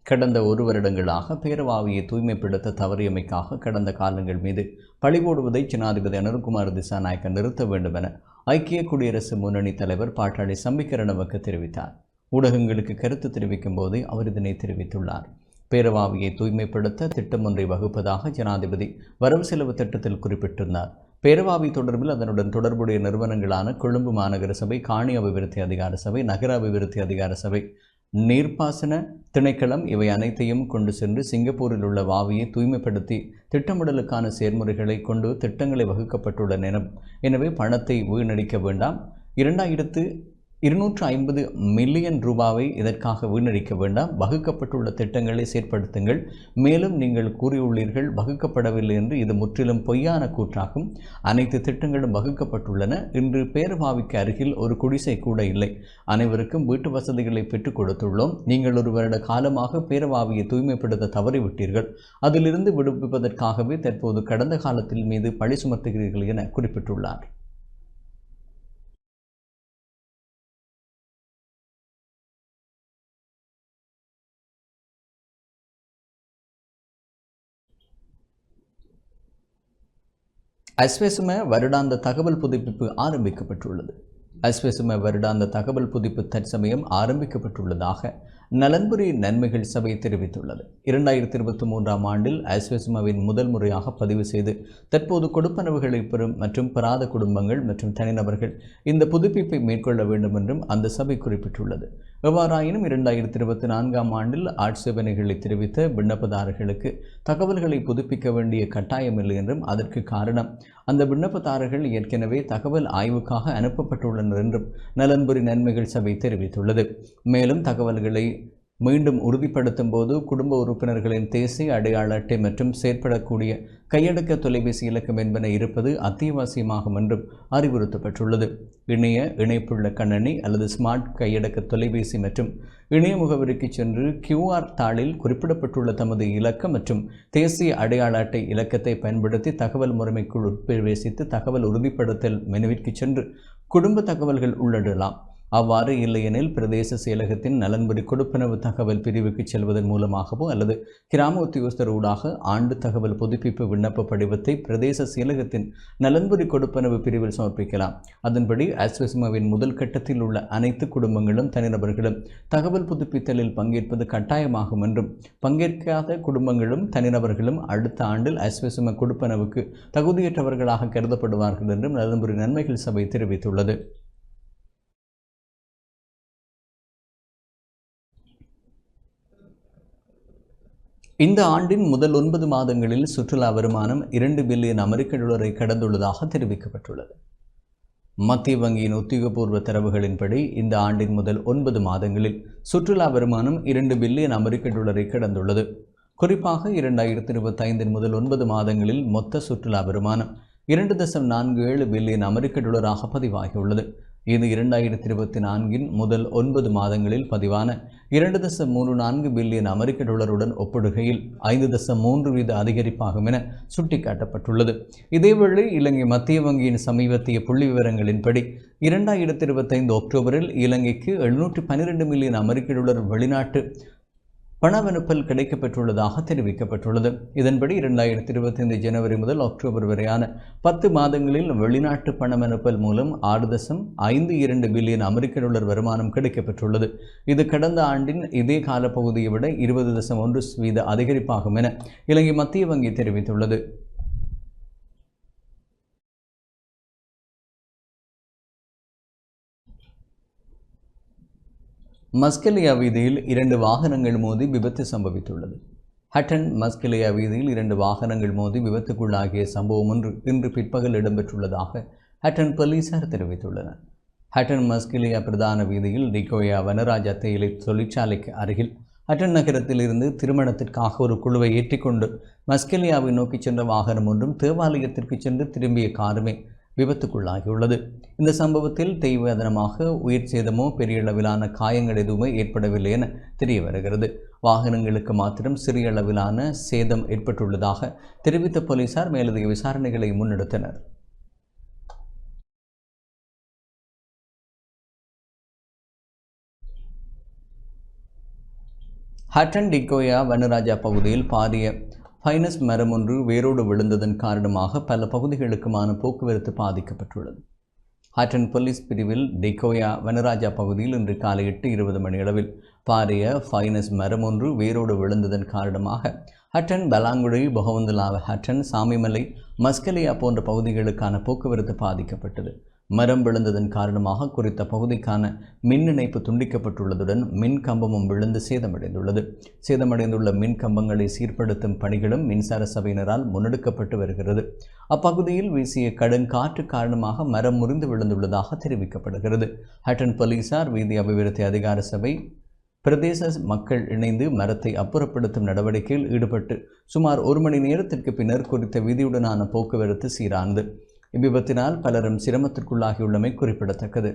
கடந்த ஒரு வருடங்களாக பேரவாவியை தூய்மைப்படுத்த தவறியமைக்காக கடந்த காலங்கள் மீது பழி போடுவதை ஜனாதிபதி அனுர்குமார் திசாநாயக்க நிறுத்த வேண்டும் என ஐக்கிய குடியரசு முன்னணி தலைவர் பாட்டாளி சம்பிக்க ரணவக்க தெரிவித்தார். ஊடகங்களுக்கு கருத்து தெரிவிக்கும் போதே அவர் இதனை தெரிவித்துள்ளார். பேரவாவியை தூய்மைப்படுத்த திட்டம் ஒன்றை வகுப்பதாக ஜனாதிபதி வரவு செலவு திட்டத்தில் குறிப்பிட்டிருந்தார். பேரவாவி தொடர்பில் அதனுடன் தொடர்புடைய நிறுவனங்களான கொழும்பு மாநகர சபை, காணி அபிவிருத்தி அதிகார சபை, நகர அபிவிருத்தி அதிகார சபை, நீர்ப்பாசன திணைக்களம் இவை அனைத்தையும் கொண்டு சென்று சிங்கப்பூரில் உள்ள வாவியை தூய்மைப்படுத்தி திட்டமிடலுக்கான செயல்முறைகளை கொண்டு திட்டங்களை வகுக்கப்பட்டுள்ளன. எனவே பணத்தை வீணடிக்க வேண்டாம். 250 மில்லியன் ரூபாவை இதற்காக வீணடிக்க வேண்டாம். வகுக்கப்பட்டுள்ள திட்டங்களை செயற்படுத்துங்கள். மேலும் நீங்கள் கூறியுள்ளீர்கள் வகுக்கப்படவில்லை என்று. இது முற்றிலும் பொய்யான கூற்றாகும். அனைத்து திட்டங்களும் வகுக்கப்பட்டுள்ளன. இன்று பேரவாவிக்கு அருகில் ஒரு குடிசை கூட இல்லை. அனைவருக்கும் வீட்டு வசதிகளை பெற்றுக் கொடுத்துள்ளோம். நீங்கள் ஒரு வருட காலமாக பேரவாவியை தூய்மைப்படுத்த தவறிவிட்டீர்கள். அதிலிருந்து விடுவிப்பதற்காகவே தற்போது கடந்த காலத்தில் மீது பழி சுமத்துகிறீர்கள் என குறிப்பிட்டுள்ளார். அஸ்வெசும வருடாந்த தகவல் புதுப்பிப்பு ஆரம்பிக்கப்பட்டுள்ளது. அஸ்வெசும வருடாந்த தகவல் புதுப்பிப்பு தற்சமயம் ஆரம்பிக்கப்பட்டுள்ளதாக நலன்புரி நன்மைகள் சபை தெரிவித்துள்ளது. 2023ஆம் ஆண்டில் அஸ்வெசுமவின் முதல் முறையாக பதிவு செய்து தற்போது கொடுப்பனவுகளை பெறும் மற்றும் பெறாத குடும்பங்கள் மற்றும் தனிநபர்கள் இந்த புதுப்பிப்பை மேற்கொள்ள வேண்டும் என்றும் அந்த சபை குறிப்பிட்டுள்ளது. எவ்வாறாயினும் 2024ஆம் ஆண்டில் ஆட்சேபனைகளை தெரிவித்த விண்ணப்பதாரர்களுக்கு தகவல்களை புதுப்பிக்க வேண்டிய கட்டாயமில்லை என்றும் அதற்கு காரணம் அந்த விண்ணப்பதாரர்கள் ஏற்கனவே தகவல் ஆய்வுக்காக அனுப்பப்பட்டுள்ளனர் என்றும் நலன்புரி நன்மைகள் சபை தெரிவித்துள்ளது. மேலும் தகவல்களை மீண்டும் உறுதிப்படுத்தும் போது குடும்ப உறுப்பினர்களின் தேசிய அடையாள அட்டை மற்றும் செயற்படக்கூடிய கையடக்க தொலைபேசி இலக்கம் என்பன இருப்பது அத்தியாவசியமாகும் என்றும் அறிவுறுத்தப்பட்டுள்ளது. இணைப்புள்ள கணனி அல்லது ஸ்மார்ட் கையடக்க தொலைபேசி மற்றும் இணைய முகவரிக்கு சென்று QR தாளில் குறிப்பிடப்பட்டுள்ள தமது இலக்கம் மற்றும் தேசிய அடையாள அட்டை இலக்கத்தை பயன்படுத்தி தகவல் முறைமைக்குள் உட்பிரவேசித்து தகவல் உறுதிப்படுத்தல் மெனுவிற்கு சென்று குடும்ப தகவல்கள் உள்ளிடலாம். அவ்வாறு இல்லையெனில் பிரதேச செயலகத்தின் நலன்புரி கொடுப்பனவு தகவல் பிரிவுக்கு செல்வதன் மூலமாகவோ அல்லது கிராம உத்தியோகஸ்தர் ஊடாக ஆண்டு தகவல் புதுப்பிப்பு விண்ணப்ப படிவத்தை பிரதேச செயலகத்தின் நலன்புரி கொடுப்பனவு பிரிவில் சமர்ப்பிக்கலாம். அதன்படி அஸ்வசுமவின் முதல் கட்டத்தில் உள்ள அனைத்து குடும்பங்களும் தனிநபர்களும் தகவல் புதுப்பித்தலில் பங்கேற்பது கட்டாயமாகும் என்றும் பங்கேற்காத குடும்பங்களும் தனிநபர்களும் அடுத்த ஆண்டில் அஸ்வசும கொடுப்பனவுக்கு தகுதியற்றவர்களாக கருதப்படுவார்கள் என்றும் நலன்புரி நன்மைகள் சபை தெரிவித்துள்ளது. இந்த ஆண்டின் முதல் 9 மாதங்களில் சுற்றுலா வருமானம் 2 பில்லியன் அமெரிக்க டாலரை கடந்துள்ளதாக தெரிவிக்கப்பட்டுள்ளது. மத்திய வங்கியின் உத்தியோகபூர்வ தரவுகளின்படி இந்த ஆண்டின் முதல் 9 மாதங்களில் சுற்றுலா வருமானம் 2 பில்லியன் அமெரிக்க டாலரை கடந்துள்ளது. குறிப்பாக 2025 முதல் 9 மாதங்களில் மொத்த சுற்றுலா வருமானம் 2.47 பில்லியன் அமெரிக்க டாலராக பதிவாகியுள்ளது. இது 2024 முதல் 9 மாதங்களில் பதிவான 2.34 பில்லியன் அமெரிக்க டாலருடன் ஒப்பிடுகையில் 5.3% அதிகரிப்பாகும் என சுட்டிக்காட்டப்பட்டுள்ளது. இதேவேளை இலங்கை மத்திய வங்கியின் சமீபத்திய புள்ளி விவரங்களின்படி 2025 அக்டோபரில் இலங்கைக்கு 712 மில்லியன் அமெரிக்க டாலர் வெளிநாட்டு பணவனுப்பல் கிடைக்கப்பெற்றுள்ளதாக தெரிவிக்கப்பட்டுள்ளது. இதன்படி 2025 ஜனவரி முதல் அக்டோபர் வரையான 10 மாதங்களில் வெளிநாட்டு பணவனுப்பல் மூலம் 6.52 பில்லியன் அமெரிக்க டாலர் வருமானம் கிடைக்கப்பெற்றுள்ளது. இது கடந்த ஆண்டின் இதே காலப்பகுதியை விட 20.1% அதிகரிப்பாகும் என இலங்கை மத்திய வங்கி தெரிவித்துள்ளது. மஸ்கெலியா வீதியில் 2 வாகனங்கள் மோதி விபத்து சம்பவித்துள்ளது. ஹட்டன் மஸ்கெலியா வீதியில் 2 வாகனங்கள் மோதி விபத்துக்குள்ளாகிய சம்பவம் ஒன்று இன்று பிற்பகல் இடம்பெற்றுள்ளதாக ஹட்டன் போலீசார் தெரிவித்துள்ளனர். ஹட்டன் மஸ்கெலியா பிரதான வீதியில் டிகோயா வனராஜா தேயிலை தொழிற்சாலைக்கு அருகில் ஹட்டன் நகரத்தில் இருந்து திருமணத்திற்காக ஒரு குழுவை ஏற்றிக்கொண்டு மஸ்கெலியாவை நோக்கி சென்ற வாகனம் ஒன்றும் தேவாலயத்திற்கு சென்று திரும்பிய காருமே விபத்துக்குள்ளாகியுள்ளது. இந்த சம்பவத்தில் தெய்வதனமாக உயிர் சேதமோ பெரிய அளவிலான காயங்கள் எதுவுமே ஏற்படவில்லை என தெரிய வருகிறது. வாகனங்களுக்கு மாத்திரம் சிறிய அளவிலான சேதம் ஏற்பட்டுள்ளதாக தெரிவித்த போலீசார் மேலதிக விசாரணைகளை முன்னெடுத்தனர். ஹட்டன் டிகோயா வனராஜா பகுதியில் பாரிய ஃபைனஸ் மரம் ஒன்று வேரோடு விழுந்ததன் காரணமாக பல பகுதிகளுக்குமான போக்குவரத்து பாதிக்கப்பட்டுள்ளது. ஹட்டன் போலீஸ் பிரிவில் டிகோயா வனராஜா பகுதியில் இன்று காலை 8:20 மணியளவில் பாரிய ஃபைனஸ் மரம் ஒன்று வேரோடு விழுந்ததன் காரணமாக ஹட்டன், பலாங்குடி, பொகவந்தலாவ, ஹட்டன், சாமிமலை, மஸ்கெலியா போன்ற பகுதிகளுக்கான போக்குவரத்து பாதிக்கப்பட்டது. மரம் விழுந்ததன் காரணமாக குறித்த பகுதிக்கான மின் இணைப்பு துண்டிக்கப்பட்டுள்ளதுடன் மின் கம்பமும் விழுந்து சேதமடைந்துள்ளது. சேதமடைந்துள்ள மின் கம்பங்களை சீர்படுத்தும் பணிகளும் மின்சார சபையினரால் முன்னெடுக்கப்பட்டு வருகிறது. அப்பகுதியில் வீசிய கடும் காற்று காரணமாக மரம் முறிந்து விழுந்துள்ளதாக தெரிவிக்கப்படுகிறது. ஹட்டன் போலீசார், வீதி அபிவிருத்தி அதிகார சபை, பிரதேச மக்கள் இணைந்து மரத்தை அப்புறப்படுத்தும் நடவடிக்கையில் ஈடுபட்டு சுமார் 1 மணி நேரத்திற்கு பின்னர் குறித்த வீதியுடனான போக்குவரத்து சீரானது. இவ்விபத்தினால் பலரும் சிரமத்திற்குள்ளாகியுள்ளமை குறிப்பிடத்தக்கது.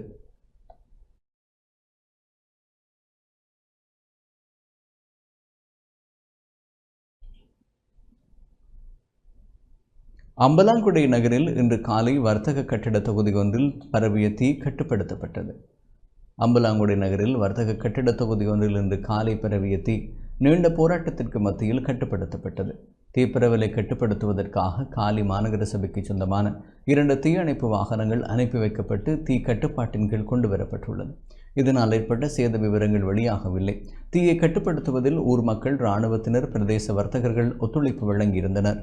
அம்பலாங்குடை நகரில் இன்று காலை வர்த்தக கட்டிட தொகுதி ஒன்றில் பரவிய தீ கட்டுப்படுத்தப்பட்டது. அம்பலாங்குடை நகரில் வர்த்தக கட்டிட தொகுதி ஒன்றில் இன்று காலை பரவிய தீ நீண்ட போராட்டத்திற்கு மத்தியில் கட்டுப்படுத்தப்பட்டது. தீப்பரவலை கட்டுப்படுத்துவதற்காக காலி மாநகர சபைக்கு சொந்தமான 2 தீயணைப்பு வாகனங்கள் அனுப்பி வைக்கப்பட்டு தீ கட்டுப்பாட்டின் கீழ் கொண்டு வரப்பட்டுள்ளது. இதனால் ஏற்பட்ட சேத விவரங்கள் வெளியாகவில்லை. தீயை கட்டுப்படுத்துவதில் ஊர் மக்கள், இராணுவத்தினர், பிரதேச வர்த்தகர்கள் ஒத்துழைப்பு வழங்கியிருந்தனர்.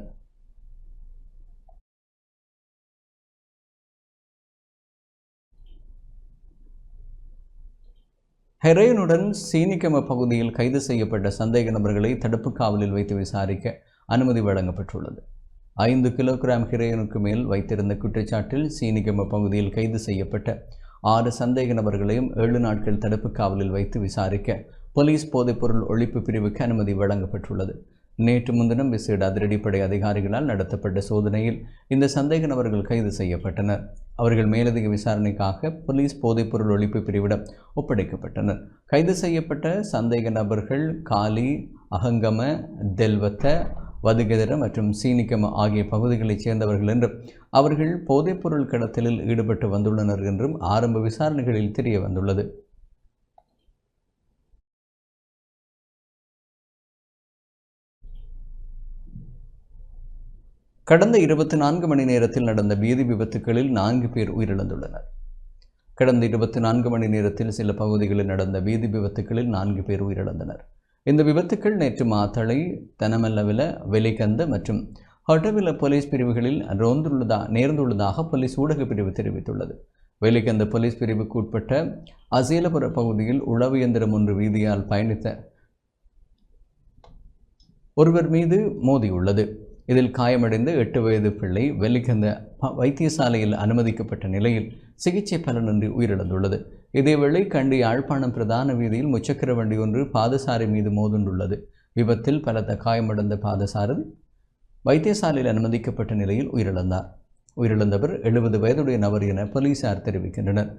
ஹெரோயினுடன் சீனிகம பகுதியில் கைது செய்யப்பட்ட சந்தேக நபர்களை தடுப்பு காவலில் வைத்து விசாரிக்க அனுமதி வழங்கப்பட்டுள்ளது. 5 கிலோகிராம் ஹெரோயினுக்கு மேல் வைத்திருந்த குற்றச்சாட்டில் சீனிகம பகுதியில் கைது செய்யப்பட்ட 6 சந்தேக நபர்களையும் 7 நாட்கள் தடுப்பு காவலில் வைத்து விசாரிக்க போலீஸ் போதைப்பொருள் ஒழிப்பு பிரிவுக்கு அனுமதி வழங்கப்பட்டுள்ளது. நேற்று முன்தினம் விசேட அதிரடிப்படை அதிகாரிகளால் நடத்தப்பட்ட சோதனையில் இந்த சந்தேக நபர்கள் கைது செய்யப்பட்டனர். அவர்கள் மேலதிக விசாரணைக்காக போலீஸ் போதைப்பொருள் ஒழிப்பு பிரிவிடம் ஒப்படைக்கப்பட்டனர். கைது செய்யப்பட்ட சந்தேக நபர்கள் காலி, அகங்கம, தெல்வத்த, வதுகெதர மற்றும் சீனிக்கம் ஆகிய பகுதிகளைச் சேர்ந்தவர்கள் என்றும் அவர்கள் போதைப்பொருள் கடத்தலில் ஈடுபட்டு வந்துள்ளனர் என்றும் ஆரம்ப விசாரணைகளில் தெரிய வந்துள்ளது. கடந்த 24 மணி நேரத்தில் நடந்த வீதி விபத்துகளில் 4 பேர் உயிரிழந்துள்ளனர். கடந்த 24 மணி நேரத்தில் சில பகுதிகளில் நடந்த வீதி விபத்துகளில் 4 பேர் உயிரிழந்தனர். இந்த விபத்துக்கள் நேற்று மாத்தளை, தனமல்லவில, வெலிகந்த மற்றும் ஹொட்டவில போலீஸ் பிரிவுகளில் நேர்ந்துள்ளதாக போலீஸ் ஊடக பிரிவு தெரிவித்துள்ளது. வெலிகந்த போலீஸ் பிரிவுக்கு உட்பட்ட அசேலபுர பகுதியில் உளவு இயந்திரம் ஒன்று வீதியால் பயணித்த ஒருவர் மீது மோதியுள்ளது. இதில் காயமடைந்த 8 வயது பிள்ளை வெலிகந்த வைத்தியசாலையில் அனுமதிக்கப்பட்ட நிலையில் சிகிச்சை பலனின்றி உயிரிழந்துள்ளது. இதேவேளை கண்டி யாழ்ப்பாணம் பிரதான வீதியில் முச்சக்கர வண்டி ஒன்று பாதசாரி மீது மோதுண்டுள்ளது. விபத்தில் பலத்த காயமடைந்த பாதசாரதி வைத்தியசாலையில் அனுமதிக்கப்பட்ட நிலையில் உயிரிழந்தார். உயிரிழந்தவர் 70 வயதுடைய நபர் என போலீசார் தெரிவிக்கின்றனர்.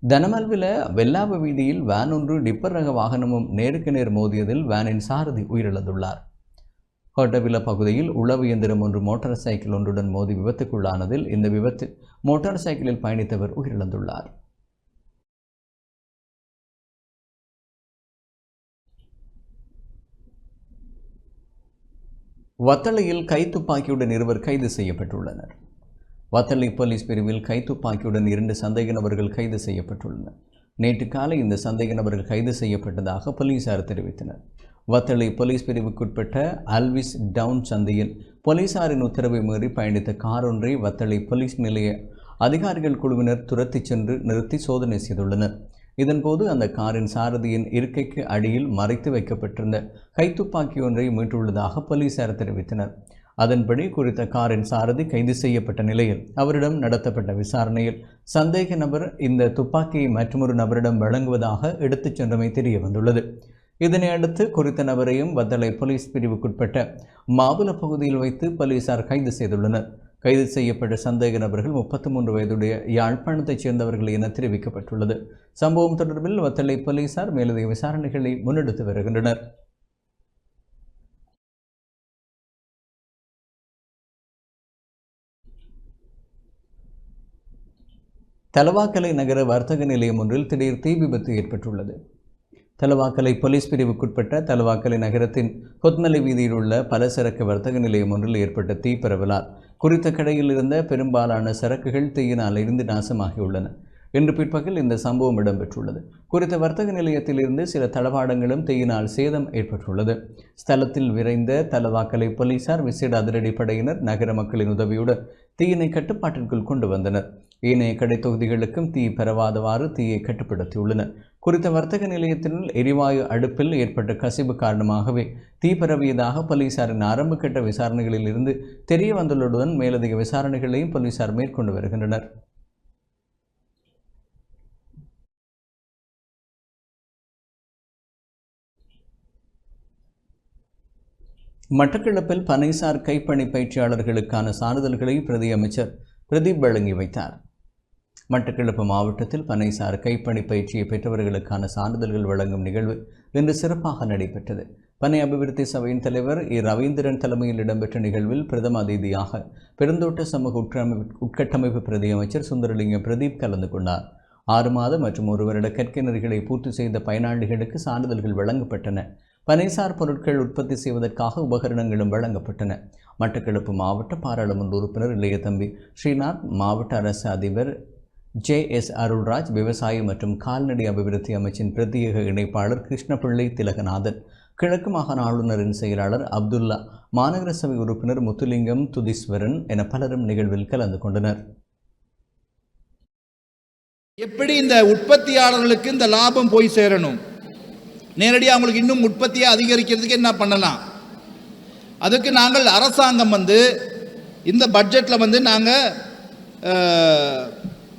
தனமல்வில வெல்லாவ வீதியில் வேன் ஒன்று டிப்பர் ரக வாகனமும் நேருக்கு நேர் மோதியதில் வேனின் சாரதி உயிரிழந்துள்ளார். ஹொட்டவில பகுதியில் உளவு இயந்திரம் ஒன்று மோட்டார் சைக்கிள் ஒன்றுடன் மோதி விபத்துக்குள்ளானதில் இந்த விபத்தில் மோட்டார் சைக்கிளில் பயணித்தவர் உயிரிழந்துள்ளார். வத்தளையில் கைத்துப்பாக்கியுடன் 2 கைது செய்யப்பட்டுள்ளனர். வத்தளை போலீஸ் பிரிவில் கைத்துப்பாக்கியுடன் 2 சந்தேக நபர்கள் கைது செய்யப்பட்டுள்ளனர். நேற்று காலை இந்த சந்தேக நபர்கள் கைது செய்யப்பட்டதாக போலீசார் தெரிவித்தனர். வத்தளை போலீஸ் பிரிவுக்குட்பட்ட அல்விஸ் டவுன் சந்தையில் போலீசாரின் உத்தரவை மீறி பயணித்த கார் ஒன்றை வத்தளை போலீஸ் நிலைய அதிகாரிகள் குழுவினர் துரத்திச் சென்று நிறுத்தி சோதனை செய்துள்ளனர். இதன்போது அந்த காரின் சாரதியின் இருக்கைக்கு அடியில் மறைத்து வைக்கப்பட்டிருந்த கைத்துப்பாக்கி ஒன்றை மீட்டுள்ளதாக போலீசார் தெரிவித்தனர். அதன்படி குறித்த காரின் சாரதி கைது செய்யப்பட்ட நிலையில் அவரிடம் நடத்தப்பட்ட விசாரணையில் சந்தேக நபர் இந்த துப்பாக்கியை மற்றொரு நபரிடம் வழங்குவதாக எடுத்துச் சென்றமை தெரிய வந்துள்ளது. இதனை அடுத்து குறித்த நபரையும் வத்தளை போலீஸ் பிரிவுக்குட்பட்ட மாவுல பகுதியில் வைத்து போலீசார் கைது செய்துள்ளனர். கைது செய்யப்பட்ட சந்தேக நபர்கள் 33 வயதுடைய யாழ்ப்பாணத்தைச் சேர்ந்தவர்கள் என தெரிவிக்கப்பட்டுள்ளது. சம்பவம் தொடர்பில் வத்தளை போலீசார் மேலதிக விசாரணைகளை முன்னெடுத்து வருகின்றனர். தலவாக்கலை நகர வர்த்தக நிலையம் ஒன்றில் திடீர் தீ விபத்து ஏற்பட்டுள்ளது. தலவாக்கலை போலீஸ் பிரிவுக்குட்பட்ட தலவாக்கலை நகரத்தின் கொத்மலை வீதியில் உள்ள பலசரக்கு வர்த்தக நிலையம் ஒன்றில் ஏற்பட்ட தீ பரவலால் குறித்த கடையில் இருந்த பெரும்பாலான சரக்குகள் தீயினால் எரிந்து நாசமாகியுள்ளன. இன்று பிற்பகல் இந்த சம்பவம் இடம்பெற்றுள்ளது. குறித்த வர்த்தக நிலையத்திலிருந்து சில தளவாடங்களும் தீயினால் சேதம் ஏற்பட்டுள்ளது. ஸ்தலத்தில் விரைந்த தலவாக்கலை போலீசார் விசேட அதிரடி படையினர் நகர மக்களின் உதவியுடன் தீயினை கட்டுப்பாட்டிற்குள் கொண்டு வந்தனர். ஏனைய கடை தொகுதிகளுக்கும் தீ பரவாதவாறு தீயை கட்டுப்படுத்தியுள்ளனர். குறித்த வர்த்தக நிலையத்தினுள் எரிவாயு அடுப்பில் ஏற்பட்ட கசிவு காரணமாகவே தீ பரவியதாக போலீசாரின் ஆரம்ப கட்ட விசாரணைகளில் இருந்து தெரிய வந்துள்ளதுடன் மேலதிக விசாரணைகளையும் போலீசார் மேற்கொண்டு வருகின்றனர். மட்டக்களப்பில் பனைசார் கைப்பணி பயிற்சியாளர்களுக்கான சான்றிதழ்களை பிரதி அமைச்சர் பிரதீப் வழங்கி வைத்தார். மட்டக்களப்பு மாவட்டத்தில் பனைசார் கைப்பணி பயிற்சியை பெற்றவர்களுக்கான சான்றிதழ்கள் வழங்கும் நிகழ்வு இன்று சிறப்பாக நடைபெற்றது. பனை அபிவிருத்தி சபையின் தலைவர் ரவீந்திரன் தலைமையில் இடம்பெற்ற நிகழ்வில் பிரதம அதிதியாக பெருந்தோட்ட சமூக உட்கட்டமைப்பு பிரதி அமைச்சர் சுந்தரலிங்கம் பிரதீப் கலந்து கொண்டார். 6 மாத மற்றும் 1 வருட கற்கை நெறிகளை பூர்த்தி செய்த பயனாளிகளுக்கு சான்றிதழ்கள் வழங்கப்பட்டன. பனைசார் பொருட்கள் உற்பத்தி செய்வதற்காக உபகரணங்களும் வழங்கப்பட்டன. மட்டக்களப்பு மாவட்ட பாராளுமன்ற உறுப்பினர் இளையதம்பி ஸ்ரீநாத், மாவட்ட அரசு அதிபர் JS அருள்ராஜ், விவசாய மற்றும் கால்நடை அபிவிருத்தி அமைச்சின் பிரத்யேக இணைப்பாளர் கிருஷ்ணபிள்ளை திலகநாதன், கிழக்கு மாகாண ஆளுநரின் செயலாளர் அப்துல்லா, மாநகர சபை உறுப்பினர் முத்துலிங்கம் துதீஸ்வரன் என பலரும் நிகழ்வில் கலந்து கொண்டனர். எப்படி இந்த உற்பத்தியாளர்களுக்கு இந்த லாபம் போய் சேரணும், நேரடியாக அவங்களுக்கு இன்னும் உற்பத்தியை அதிகரிக்கிறதுக்கு என்ன பண்ணலாம், அதுக்கு நாங்கள் அரசாங்கம் இந்த பட்ஜெட்டில் நாங்கள்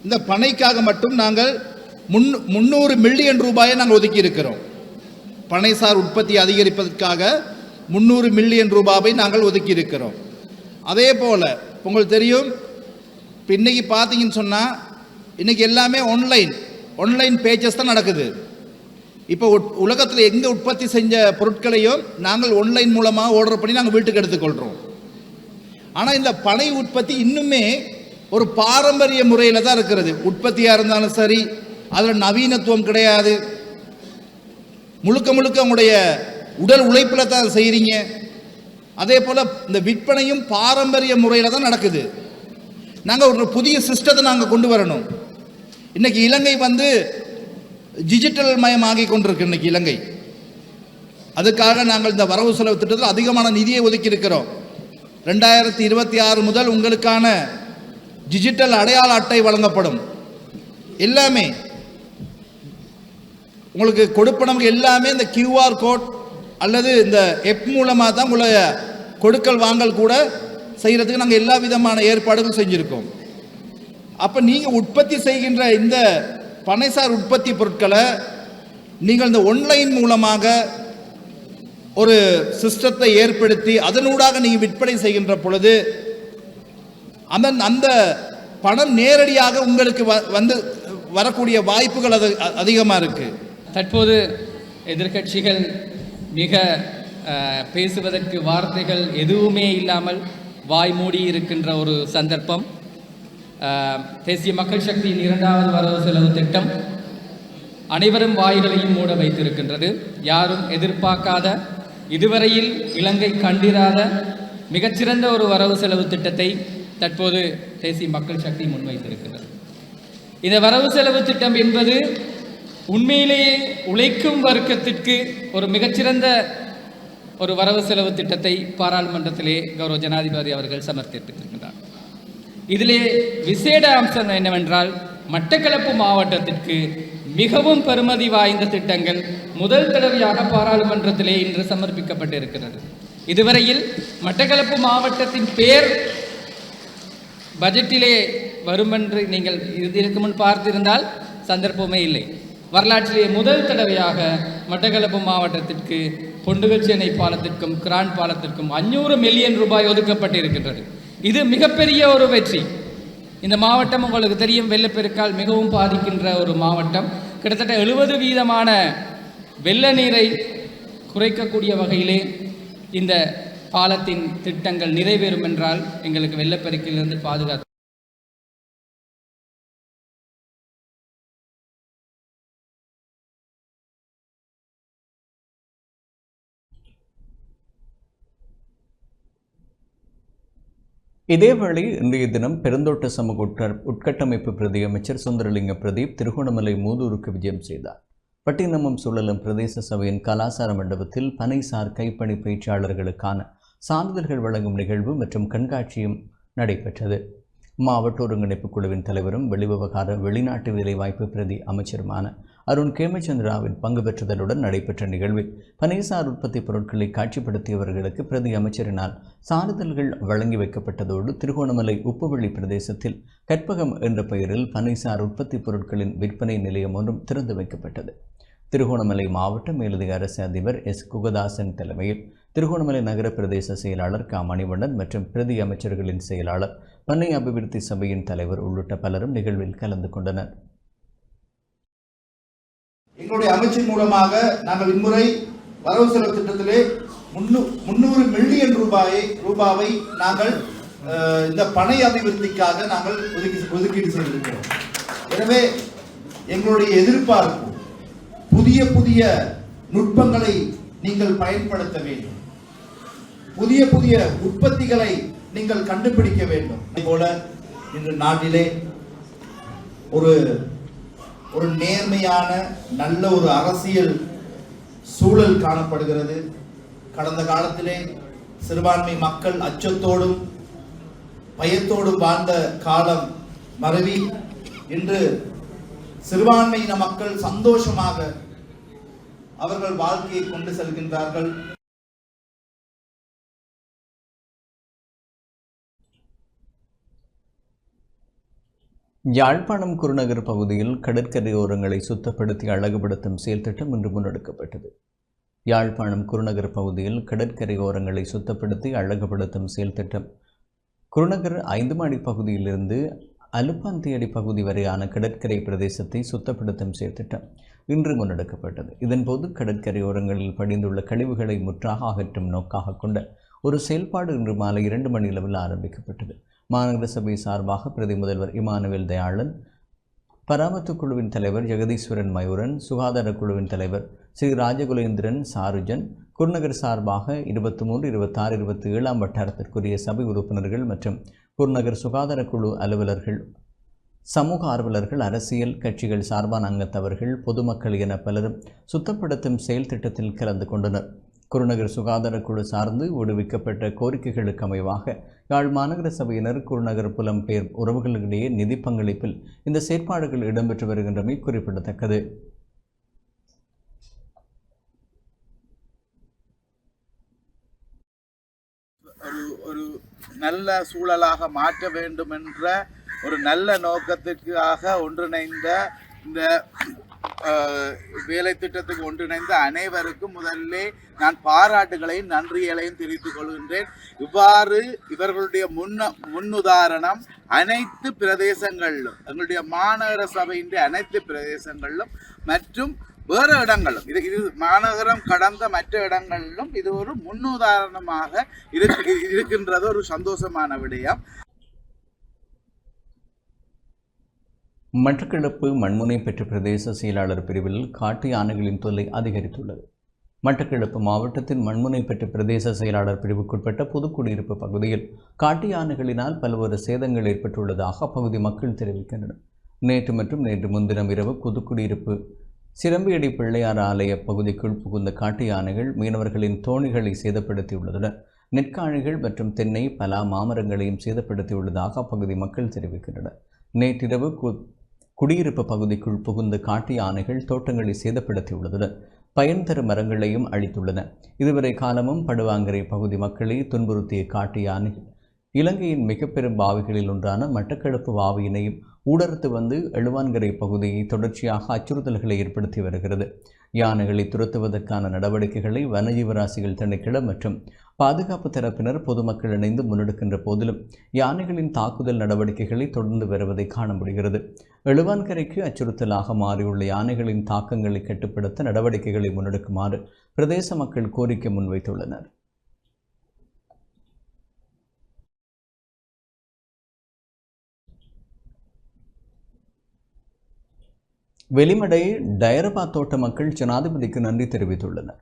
இந்த பனைக்காக மட்டும் நாங்கள் 300 மில்லியன் ரூபாயை நாங்கள் ஒதுக்கி இருக்கிறோம். பனைசார் உற்பத்தி அதிகரிப்பதற்காக 300 மில்லியன் ரூபாவை நாங்கள் ஒதுக்கி இருக்கிறோம். அதே போல் உங்களுக்கு தெரியும், இப்போ இன்றைக்கி பார்த்தீங்கன்னு சொன்னால் இன்றைக்கி எல்லாமே ஆன்லைன் பேஜஸ் தான் நடக்குது. இப்போ உலகத்தில் எங்கே உற்பத்தி செஞ்ச பொருட்களையும் நாங்கள் ஆன்லைன் மூலமாக ஆர்டர் பண்ணி நாங்கள் வீட்டுக்கு எடுத்துக்கொள்கிறோம். ஆனால் இந்த பனை உற்பத்தி இன்னுமே ஒரு பாரம்பரிய முறையில் தான் இருக்கிறது. உற்பத்தியாக இருந்தாலும் சரி, அதில் நவீனத்துவம் கிடையாது. முழுக்க முழுக்க உங்களுடைய உடல் உழைப்பில் தான் செய்கிறீங்க. அதே போல் இந்த விற்பனையும் பாரம்பரிய முறையில் தான் நடக்குது. நாங்கள் ஒரு புதிய சிஸ்டத்தை நாங்கள் கொண்டு வரணும். இன்றைக்கி இலங்கை டிஜிட்டல் மயமாகி கொண்டிருக்கு. இன்றைக்கி இலங்கை அதுக்காக நாங்கள் இந்த வரவு செலவு திட்டத்தில் அதிகமான நிதியை ஒதுக்கி இருக்கிறோம். 2026 முதல் உங்களுக்கான டிஜிட்டல் அடையாள அட்டை வழங்கப்படும். எல்லாமே உங்களுக்கு கொடுப்பனம் எல்லாமே இந்த QR கோட் அல்லது இந்த எப் மூலமாக தான் உங்களை கொடுக்கல் வாங்கல் கூட செய்கிறதுக்கு நாங்கள் எல்லா விதமான ஏற்பாடுகள் செஞ்சுருக்கோம். அப்போ நீங்கள் உற்பத்தி செய்கின்ற இந்த பனைசார் உற்பத்தி பொருட்களை நீங்கள் இந்த ஆன்லைன் மூலமாக ஒரு சிஸ்டத்தை ஏற்படுத்தி அதனூடாக நீங்கள் விற்பனை செய்கின்ற பொழுது அந்த பணம் நேரடியாக உங்களுக்கு வரக்கூடிய வாய்ப்புகள் அதிகமாக இருக்குது. தற்போது எதிர்க்கட்சிகள் மிக பேசுவதற்கு வார்த்தைகள் எதுவுமே இல்லாமல் வாய் மூடி இருக்கின்ற ஒரு சந்தர்ப்பம். தேசிய மக்கள் சக்தியின் 2வது வரவு செலவு திட்டம் அனைவரும் வாய்களையும் மூட வைத்திருக்கின்றது. யாரும் எதிர்பார்க்காத, இதுவரையில் இலங்கை கண்டிராத மிகச்சிறந்த ஒரு வரவு செலவு திட்டத்தை தற்போது தேசிய மக்கள் சக்தி முன்வைத்திருக்கின்றது. இந்த வரவு செலவு திட்டம் என்பது உண்மையிலேயே உழைக்கும் வர்க்கத்திற்கு ஒரு மிகச்சிறந்த ஒரு வரவு செலவு திட்டத்தை பாராளுமன்றத்திலே கௌரவ ஜனாதிபதி அவர்கள் சமர்ப்பித்திருக்கின்றார். இதிலே விசேட அம்சம் என்னவென்றால், மட்டக்களப்பு மாவட்டத்திற்கு மிகவும் பெருமதி வாய்ந்த திட்டங்கள் முதல் தடவையாக பாராளுமன்றத்திலே இன்று சமர்ப்பிக்கப்பட்டிருக்கிறது. இதுவரையில் மட்டக்களப்பு மாவட்டத்தின் பேர் பட்ஜெட்டிலே வரும் என்று நீங்கள் இதற்கு முன் பார்த்திருந்தால் சந்தர்ப்பமே இல்லை. வரலாற்றிலே முதல் தடவையாக மட்டக்களப்பு மாவட்டத்திற்கு பொண்டுகச்சேனை பாலத்திற்கும் கிரான் பாலத்திற்கும் 500 மில்லியன் ரூபாய் ஒதுக்கப்பட்டிருக்கின்றது. இது மிகப்பெரிய ஒரு வெற்றி. இந்த மாவட்டம் உங்களுக்கு தெரியும், வெள்ளப்பெருக்கால் மிகவும் பாதிக்கின்ற ஒரு மாவட்டம். கிட்டத்தட்ட 70% வெள்ள நீரை குறைக்கக்கூடிய வகையிலே இந்த பாலத்தின் திட்டங்கள் நிறைவேறும் என்றால் எங்களுக்கு வெள்ளப்பெருக்கிலிருந்து பாதுகாத்து இதேவேளை இன்றைய தினம் பெருந்தோட்ட சமூக உட்கட்டமைப்பு பிரதி அமைச்சர் சுந்தரலிங்க பிரதீப் திருகோணமலை மூதூருக்கு விஜயம் செய்தார். பட்டினமும் சூழலும் பிரதேச சபையின் கலாசார மண்டபத்தில் பனைசார் கைப்பணி பயிற்சியாளர்களுக்கான சான்றிதழ்கள் வழங்கும் நிகழ்வு மற்றும் கண்காட்சியும் நடைபெற்றது. மாவட்ட ஒருங்கிணைப்பு குழுவின் தலைவரும் வெளிவிவகார வெளிநாட்டு வேலைவாய்ப்பு பிரதி அமைச்சருமான அருண் கேமச்சந்திராவின் பங்கு பெற்றுதலுடன் நடைபெற்ற நிகழ்வில் பனைசார் உற்பத்தி பொருட்களை காட்சிப்படுத்தியவர்களுக்கு பிரதி அமைச்சரினால் சான்றிதழ்கள் வழங்கி வைக்கப்பட்டதோடு திருகோணமலை உப்புவெளி பிரதேசத்தில் கற்பகம் என்ற பெயரில் பனைசார் உற்பத்தி பொருட்களின் விற்பனை நிலையம் ஒன்றும் திறந்து வைக்கப்பட்டது. திருகோணமலை மாவட்ட மேலதிக அரசு அதிபர் எஸ் குகதாசன் தலைமையில் திருகோணமலை நகர பிரதேச செயலாளர் க மணிவண்ணன் மற்றும் பிரதி அமைச்சர்களின் செயலாளர், பண்ணை அபிவிருத்தி சபையின் தலைவர் உள்ளிட்ட பலரும் நிகழ்வில் கலந்து கொண்டனர். எங்களுடைய அமைச்சின் மூலமாக நாங்கள் இம்முறை வரவு செலவு திட்டத்திலே 300 மில்லியன் ரூபாவை நாங்கள் இந்த பனை அபிவிருத்திக்காக நாங்கள் ஒதுக்கீடு செய்திருக்கிறோம். எனவே எங்களுடைய எதிர்பார்ப்பு புதிய நுட்பங்களை நீங்கள் பயன்படுத்த வேண்டும், புதிய உற்பத்திகளை நீங்கள் கண்டுபிடிக்க வேண்டும். அதுபோல இன்று நாட்டிலே ஒரு நேர்மையான நல்ல ஒரு அரசியல் சூழல் காணப்படுகிறது. கடந்த காலத்திலே சிறுபான்மை மக்கள் அச்சத்தோடும் பயத்தோடும் வாழ்ந்த காலம் மருவி இன்று சிறுபான்மையின மக்கள் சந்தோஷமாக அவர்கள் வாழ்க்கையை கொண்டு செல்கின்றார்கள். யாழ்ப்பாணம் குருநகர் பகுதியில் கடற்கரையோரங்களை சுத்தப்படுத்தி அழகுபடுத்தும் செயல் திட்டம் இன்று முன்னெடுக்கப்பட்டது. யாழ்ப்பாணம் குருநகர் பகுதியில் கடற்கரையோரங்களை சுத்தப்படுத்தி அழகுபடுத்தும் செயல் திட்டம் குருநகர் 5 மாடி பகுதியிலிருந்து அலுப்பாந்தியடி பகுதி வரையான கடற்கரை பிரதேசத்தை சுத்தப்படுத்தும் செயற்திட்டம் இன்று முன்னெடுக்கப்பட்டது. இதன்போது கடற்கரையோரங்களில் படிந்துள்ள கழிவுகளை முற்றாக அகற்றும் நோக்காக கொண்ட ஒரு செயல்பாடு இன்று மாலை 2 மணி அளவில் ஆரம்பிக்கப்பட்டது. மாநகர சபை சார்பாக பிரதி முதல்வர் இமானுவேல் தயாளன், பராமத்து குழுவின் தலைவர் ஜெகதீஸ்வரன் மயூரன், சுகாதார குழுவின் தலைவர் ஸ்ரீ ராஜகுலேந்திரன் சாருஜன், குருநகர் சார்பாக 23, 26, 27 வட்டாரத்திற்குரிய சபை உறுப்பினர்கள் மற்றும் குருநகர் சுகாதார குழு அலுவலர்கள், சமூக ஆர்வலர்கள், அரசியல் கட்சிகள் சார்பான அங்கத்தவர்கள், பொதுமக்கள் என பலரும் சுத்தப்படுத்தும் செயல் திட்டத்தில் கலந்து கொண்டனர். குருநகர் சுகாதார குழு சார்ந்து விடுவிக்கப்பட்ட கோரிக்கைகளுக்கு அமைவாக யாழ் மாநகர சபையினர் குருநகர் புலம்பெயர் உறவுகளிடையே நிதி பங்களிப்பில் இந்த செயற்பாடுகள் இடம்பெற்று வருகின்றமை குறிப்பிடத்தக்கது. ஒரு நல்ல சூழலாக மாற்ற வேண்டும் என்ற ஒரு நல்ல நோக்கத்திற்காக ஒன்றிணைந்த இந்த வேலை திட்டத்துக்கு ஒன்றிணைந்த அனைவருக்கும் முதலிலே நான் பாராட்டுகளையும் நன்றிகளையும் தெரிவித்துக் கொள்கின்றேன். இவ்வாறு இவர்களுடைய முன்னுதாரணம் அனைத்து பிரதேசங்களிலும், எங்களுடைய மாநகர சபையின் அனைத்து பிரதேசங்களிலும் மற்றும் வேறு இடங்களும், இது மாநகரம் கடந்த மற்ற இடங்களிலும் இது ஒரு முன்னுதாரணமாக இருக்கின்றது. ஒரு சந்தோஷமான விடயம். மட்டக்களப்பு மண்முனை பெற்ற பிரதேச செயலாளர் பிரிவில் காட்டு யானைகளின் தொல்லை அதிகரித்துள்ளது. மட்டக்களப்பு மாவட்டத்தின் மண்முனை பெற்ற பிரதேச செயலாளர் பிரிவுக்குட்பட்ட புதுக்குடியிருப்பு பகுதியில் காட்டு யானைகளினால் பல்வேறு சேதங்கள் ஏற்பட்டுள்ளதாக அப்பகுதி மக்கள் தெரிவிக்கின்றனர். நேற்று மற்றும் நேற்று முன்தினம் இரவு புதுக்குடியிருப்பு சிரம்பியடி பிள்ளையார் ஆலய பகுதிக்குள் புகுந்த காட்டு யானைகள் மீனவர்களின் தோணிகளை சேதப்படுத்தியுள்ளதுடன் நெற்காணிகள் மற்றும் தென்னை, பலா, மாமரங்களையும் சேதப்படுத்தியுள்ளதாக அப்பகுதி மக்கள் தெரிவிக்கின்றனர். நேற்றிரவு குடியிருப்பு பகுதிக்குள் புகுந்த காட்டு யானைகள் தோட்டங்களை சேதப்படுத்தியுள்ளதுடன் பயன் தரும் மரங்களையும் அழித்துள்ளன. இதுவரை காலமும் படுவாங்கரை பகுதி மக்களை துன்புறுத்திய காட்டு யானைகள் இலங்கையின் மிக பெரும் பாவிகளில் ஒன்றான மட்டக்களப்பு வாவியினையும் ஊடறுத்து வந்து எழுவான்கரை பகுதியை தொடர்ச்சியாக அச்சுறுத்தல்களை ஏற்படுத்தி வருகிறது. யானைகளை துரத்துவதற்கான நடவடிக்கைகளை வனஜீவராசிகள் திணைக்களம் மற்றும் பாதுகாப்பு தரப்பினர் பொதுமக்கள் இணைந்து முன்னெடுக்கின்ற போதிலும் யானைகளின் தாக்குதல் நடவடிக்கைகளை தொடர்ந்து வருவதை காண முடிகிறது. எழுவான்கரைக்கு அச்சுறுத்தலாக மாறியுள்ள யானைகளின் தாக்கங்களை கட்டுப்படுத்த நடவடிக்கைகளை முன்னெடுக்குமாறு பிரதேச மக்கள் கோரிக்கை முன்வைத்துள்ளனர். வெளிமடை டயரபா தோட்ட மக்கள் ஜனாதிபதிக்கு நன்றி தெரிவித்துள்ளனர்.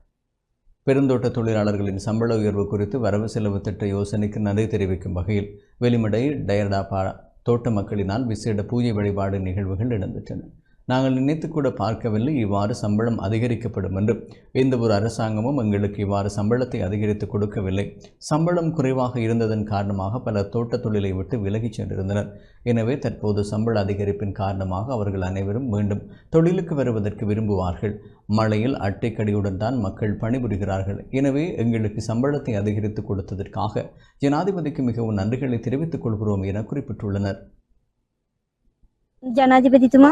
பெருந்தோட்ட தொழிலாளர்களின் சம்பள உயர்வு குறித்து வரவு செலவு திட்ட யோசனைக்கு நன்றி தெரிவிக்கும் வகையில் வெளிமடை டயரபா தோட்ட மக்களினால் விசேட பூஜை வழிபாடு நிகழ்வுகள் இடம்பெற்றன. நாங்கள் நினைத்து கூட பார்க்கவில்லை இவ்வாறு சம்பளம் அதிகரிக்கப்படும் என்று. எந்த ஒரு அரசாங்கமும் எங்களுக்கு இவ்வாறு சம்பளத்தை அதிகரித்து கொடுக்கவில்லை. சம்பளம் குறைவாக இருந்ததன் காரணமாக பலர் தோட்ட தொழிலை விட்டு விலகிச் சென்றிருந்தனர். எனவே தற்போது சம்பள அதிகரிப்பின் காரணமாக அவர்கள் அனைவரும் மீண்டும் தொழிலுக்கு வருவதற்கு விரும்புவார்கள். மழையில் அட்டைக்கடியுடன் தான் மக்கள் பணிபுரிகிறார்கள். எனவே எங்களுக்கு சம்பளத்தை அதிகரித்து கொடுத்ததற்காக ஜனாதிபதிக்கு மிகவும் நன்றிகளை தெரிவித்துக் கொள்கிறோம் என குறிப்பிட்டுள்ளனர். ஜனாதிபதித்துமா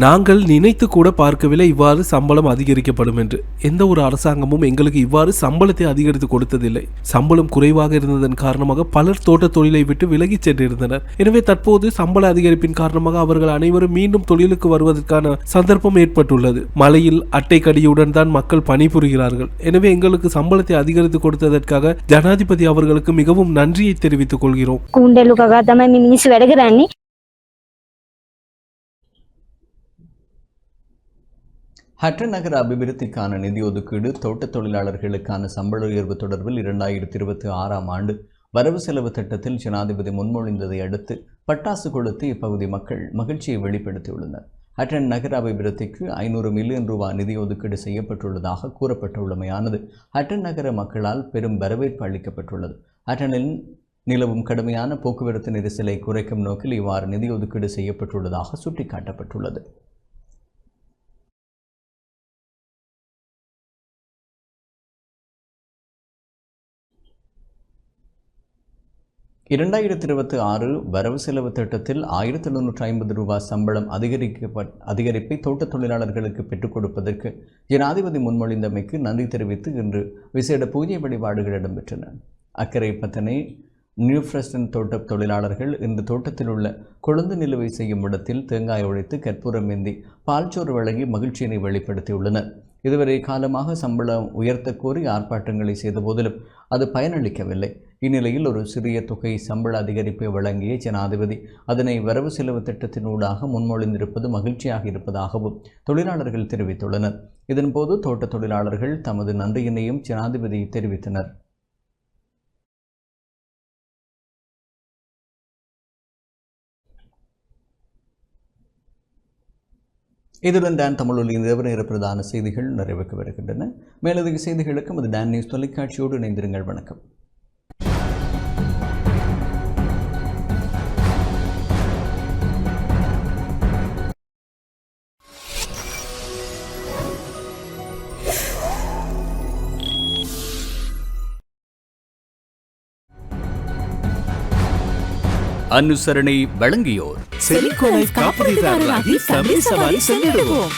நாங்கள் நினைத்து கூட பார்க்கவில்லை இவ்வாறு சம்பளம் அதிகரிக்கப்படும் என்று. எந்த ஒரு அரசாங்கமும் எங்களுக்கு இவ்வாறு சம்பளத்தை அதிகரித்து கொடுத்ததில்லை. சம்பளம் குறைவாக இருந்ததன் காரணமாக பலர் தோட்ட தொழிலை விட்டு விலகிச் சென்றிருந்தனர். எனவே தற்போது சம்பள அதிகரிப்பின் காரணமாக அவர்கள் அனைவரும் மீண்டும் தொழிலுக்கு வருவதற்கான சந்தர்ப்பம் ஏற்பட்டுள்ளது. மழையில் அட்டை கடியுடன் தான் மக்கள் பணிபுரிகிறார்கள். எனவே எங்களுக்கு சம்பளத்தை அதிகரித்து கொடுத்ததற்காக ஜனாதிபதி அவர்களுக்கு மிகவும் நன்றியை தெரிவித்துக் கொள்கிறோம். ஹட்டன் நகர அபிவிருத்திக்கான நிதி ஒதுக்கீடு, தோட்ட தொழிலாளர்களுக்கான சம்பள உயர்வு தொடர்பில் 2026ஆம் ஆண்டு வரவு செலவு திட்டத்தில் ஜனாதிபதி முன்மொழிந்ததை அடுத்து பட்டாசு கொளுத்து இப்பகுதி மக்கள் மகிழ்ச்சியை வெளிப்படுத்தியுள்ளனர். ஹட்டன் நகர அபிவிருத்திக்கு 500 மில்லியன் ரூபாய் நிதி ஒதுக்கீடு செய்யப்பட்டுள்ளதாக கூறப்பட்டுள்ளமையானது ஹட்டன் நகர மக்களால் பெரும் வரவேற்பு அளிக்கப்பட்டுள்ளது. ஹட்டனில் நிலவும் கடுமையான போக்குவரத்து நெரிசலை குறைக்கும் நோக்கில் இவ்வாறு நிதி ஒதுக்கீடு செய்யப்பட்டுள்ளதாக சுட்டிக்காட்டப்பட்டுள்ளது. (2026) வரவு செலவு திட்டத்தில் 1750 ரூபாய் சம்பளம் அதிகரிப்பை தோட்ட தொழிலாளர்களுக்கு பெற்றுக் கொடுப்பதற்கு ஜனாதிபதி முன்மொழிந்தமைக்கு நன்றி தெரிவித்து இன்று விசேட பூஜை வழிபாடுகள் இடம்பெற்றன. அக்கரை பத்தனை நியூ ஃப்ரெஸ்டன் தோட்ட தொழிலாளர்கள் இன்று தோட்டத்தில் உள்ள கொழுந்து நிலுவை செய்யும் இடத்தில் தேங்காய் உடைத்து கற்பூரம் ஏந்தி பால்சோறு வழங்கி மகிழ்ச்சியினை வெளிப்படுத்தியுள்ளனர். இதுவரை காலமாக சம்பளம் உயர்த்த கோரி ஆர்ப்பாட்டங்களை செய்த போதிலும் அது பயனளிக்கவில்லை. இந்நிலையில் ஒரு சிறிய தொகை சம்பள அதிகரிப்பை வழங்கிய ஜனாதிபதி அதனை வரவு செலவு திட்டத்தினூடாக முன்மொழிந்திருப்பது மகிழ்ச்சியாக இருப்பதாகவும் தொழிலாளர்கள் தெரிவித்துள்ளனர். இதன்போது தோட்ட தொழிலாளர்கள் தமது நன்றியினையும் ஜனாதிபதி தெரிவித்தனர். இதுடன் டான் தமிழொலியின் இரவு நேர பிரதான செய்திகள் நிறைவுக்கு வருகின்றன. மேலதிக செய்திகளுக்கும் அது டான் நியூஸ் தொலைக்காட்சியோடு இணைந்திருங்கள். வணக்கம். அனுசரணை வழங்கியோர் செலிகோ லைஃப் காப்பீட்டுதாரராகி ஃபேமிலி சவாரி சென்றிடுவோம்.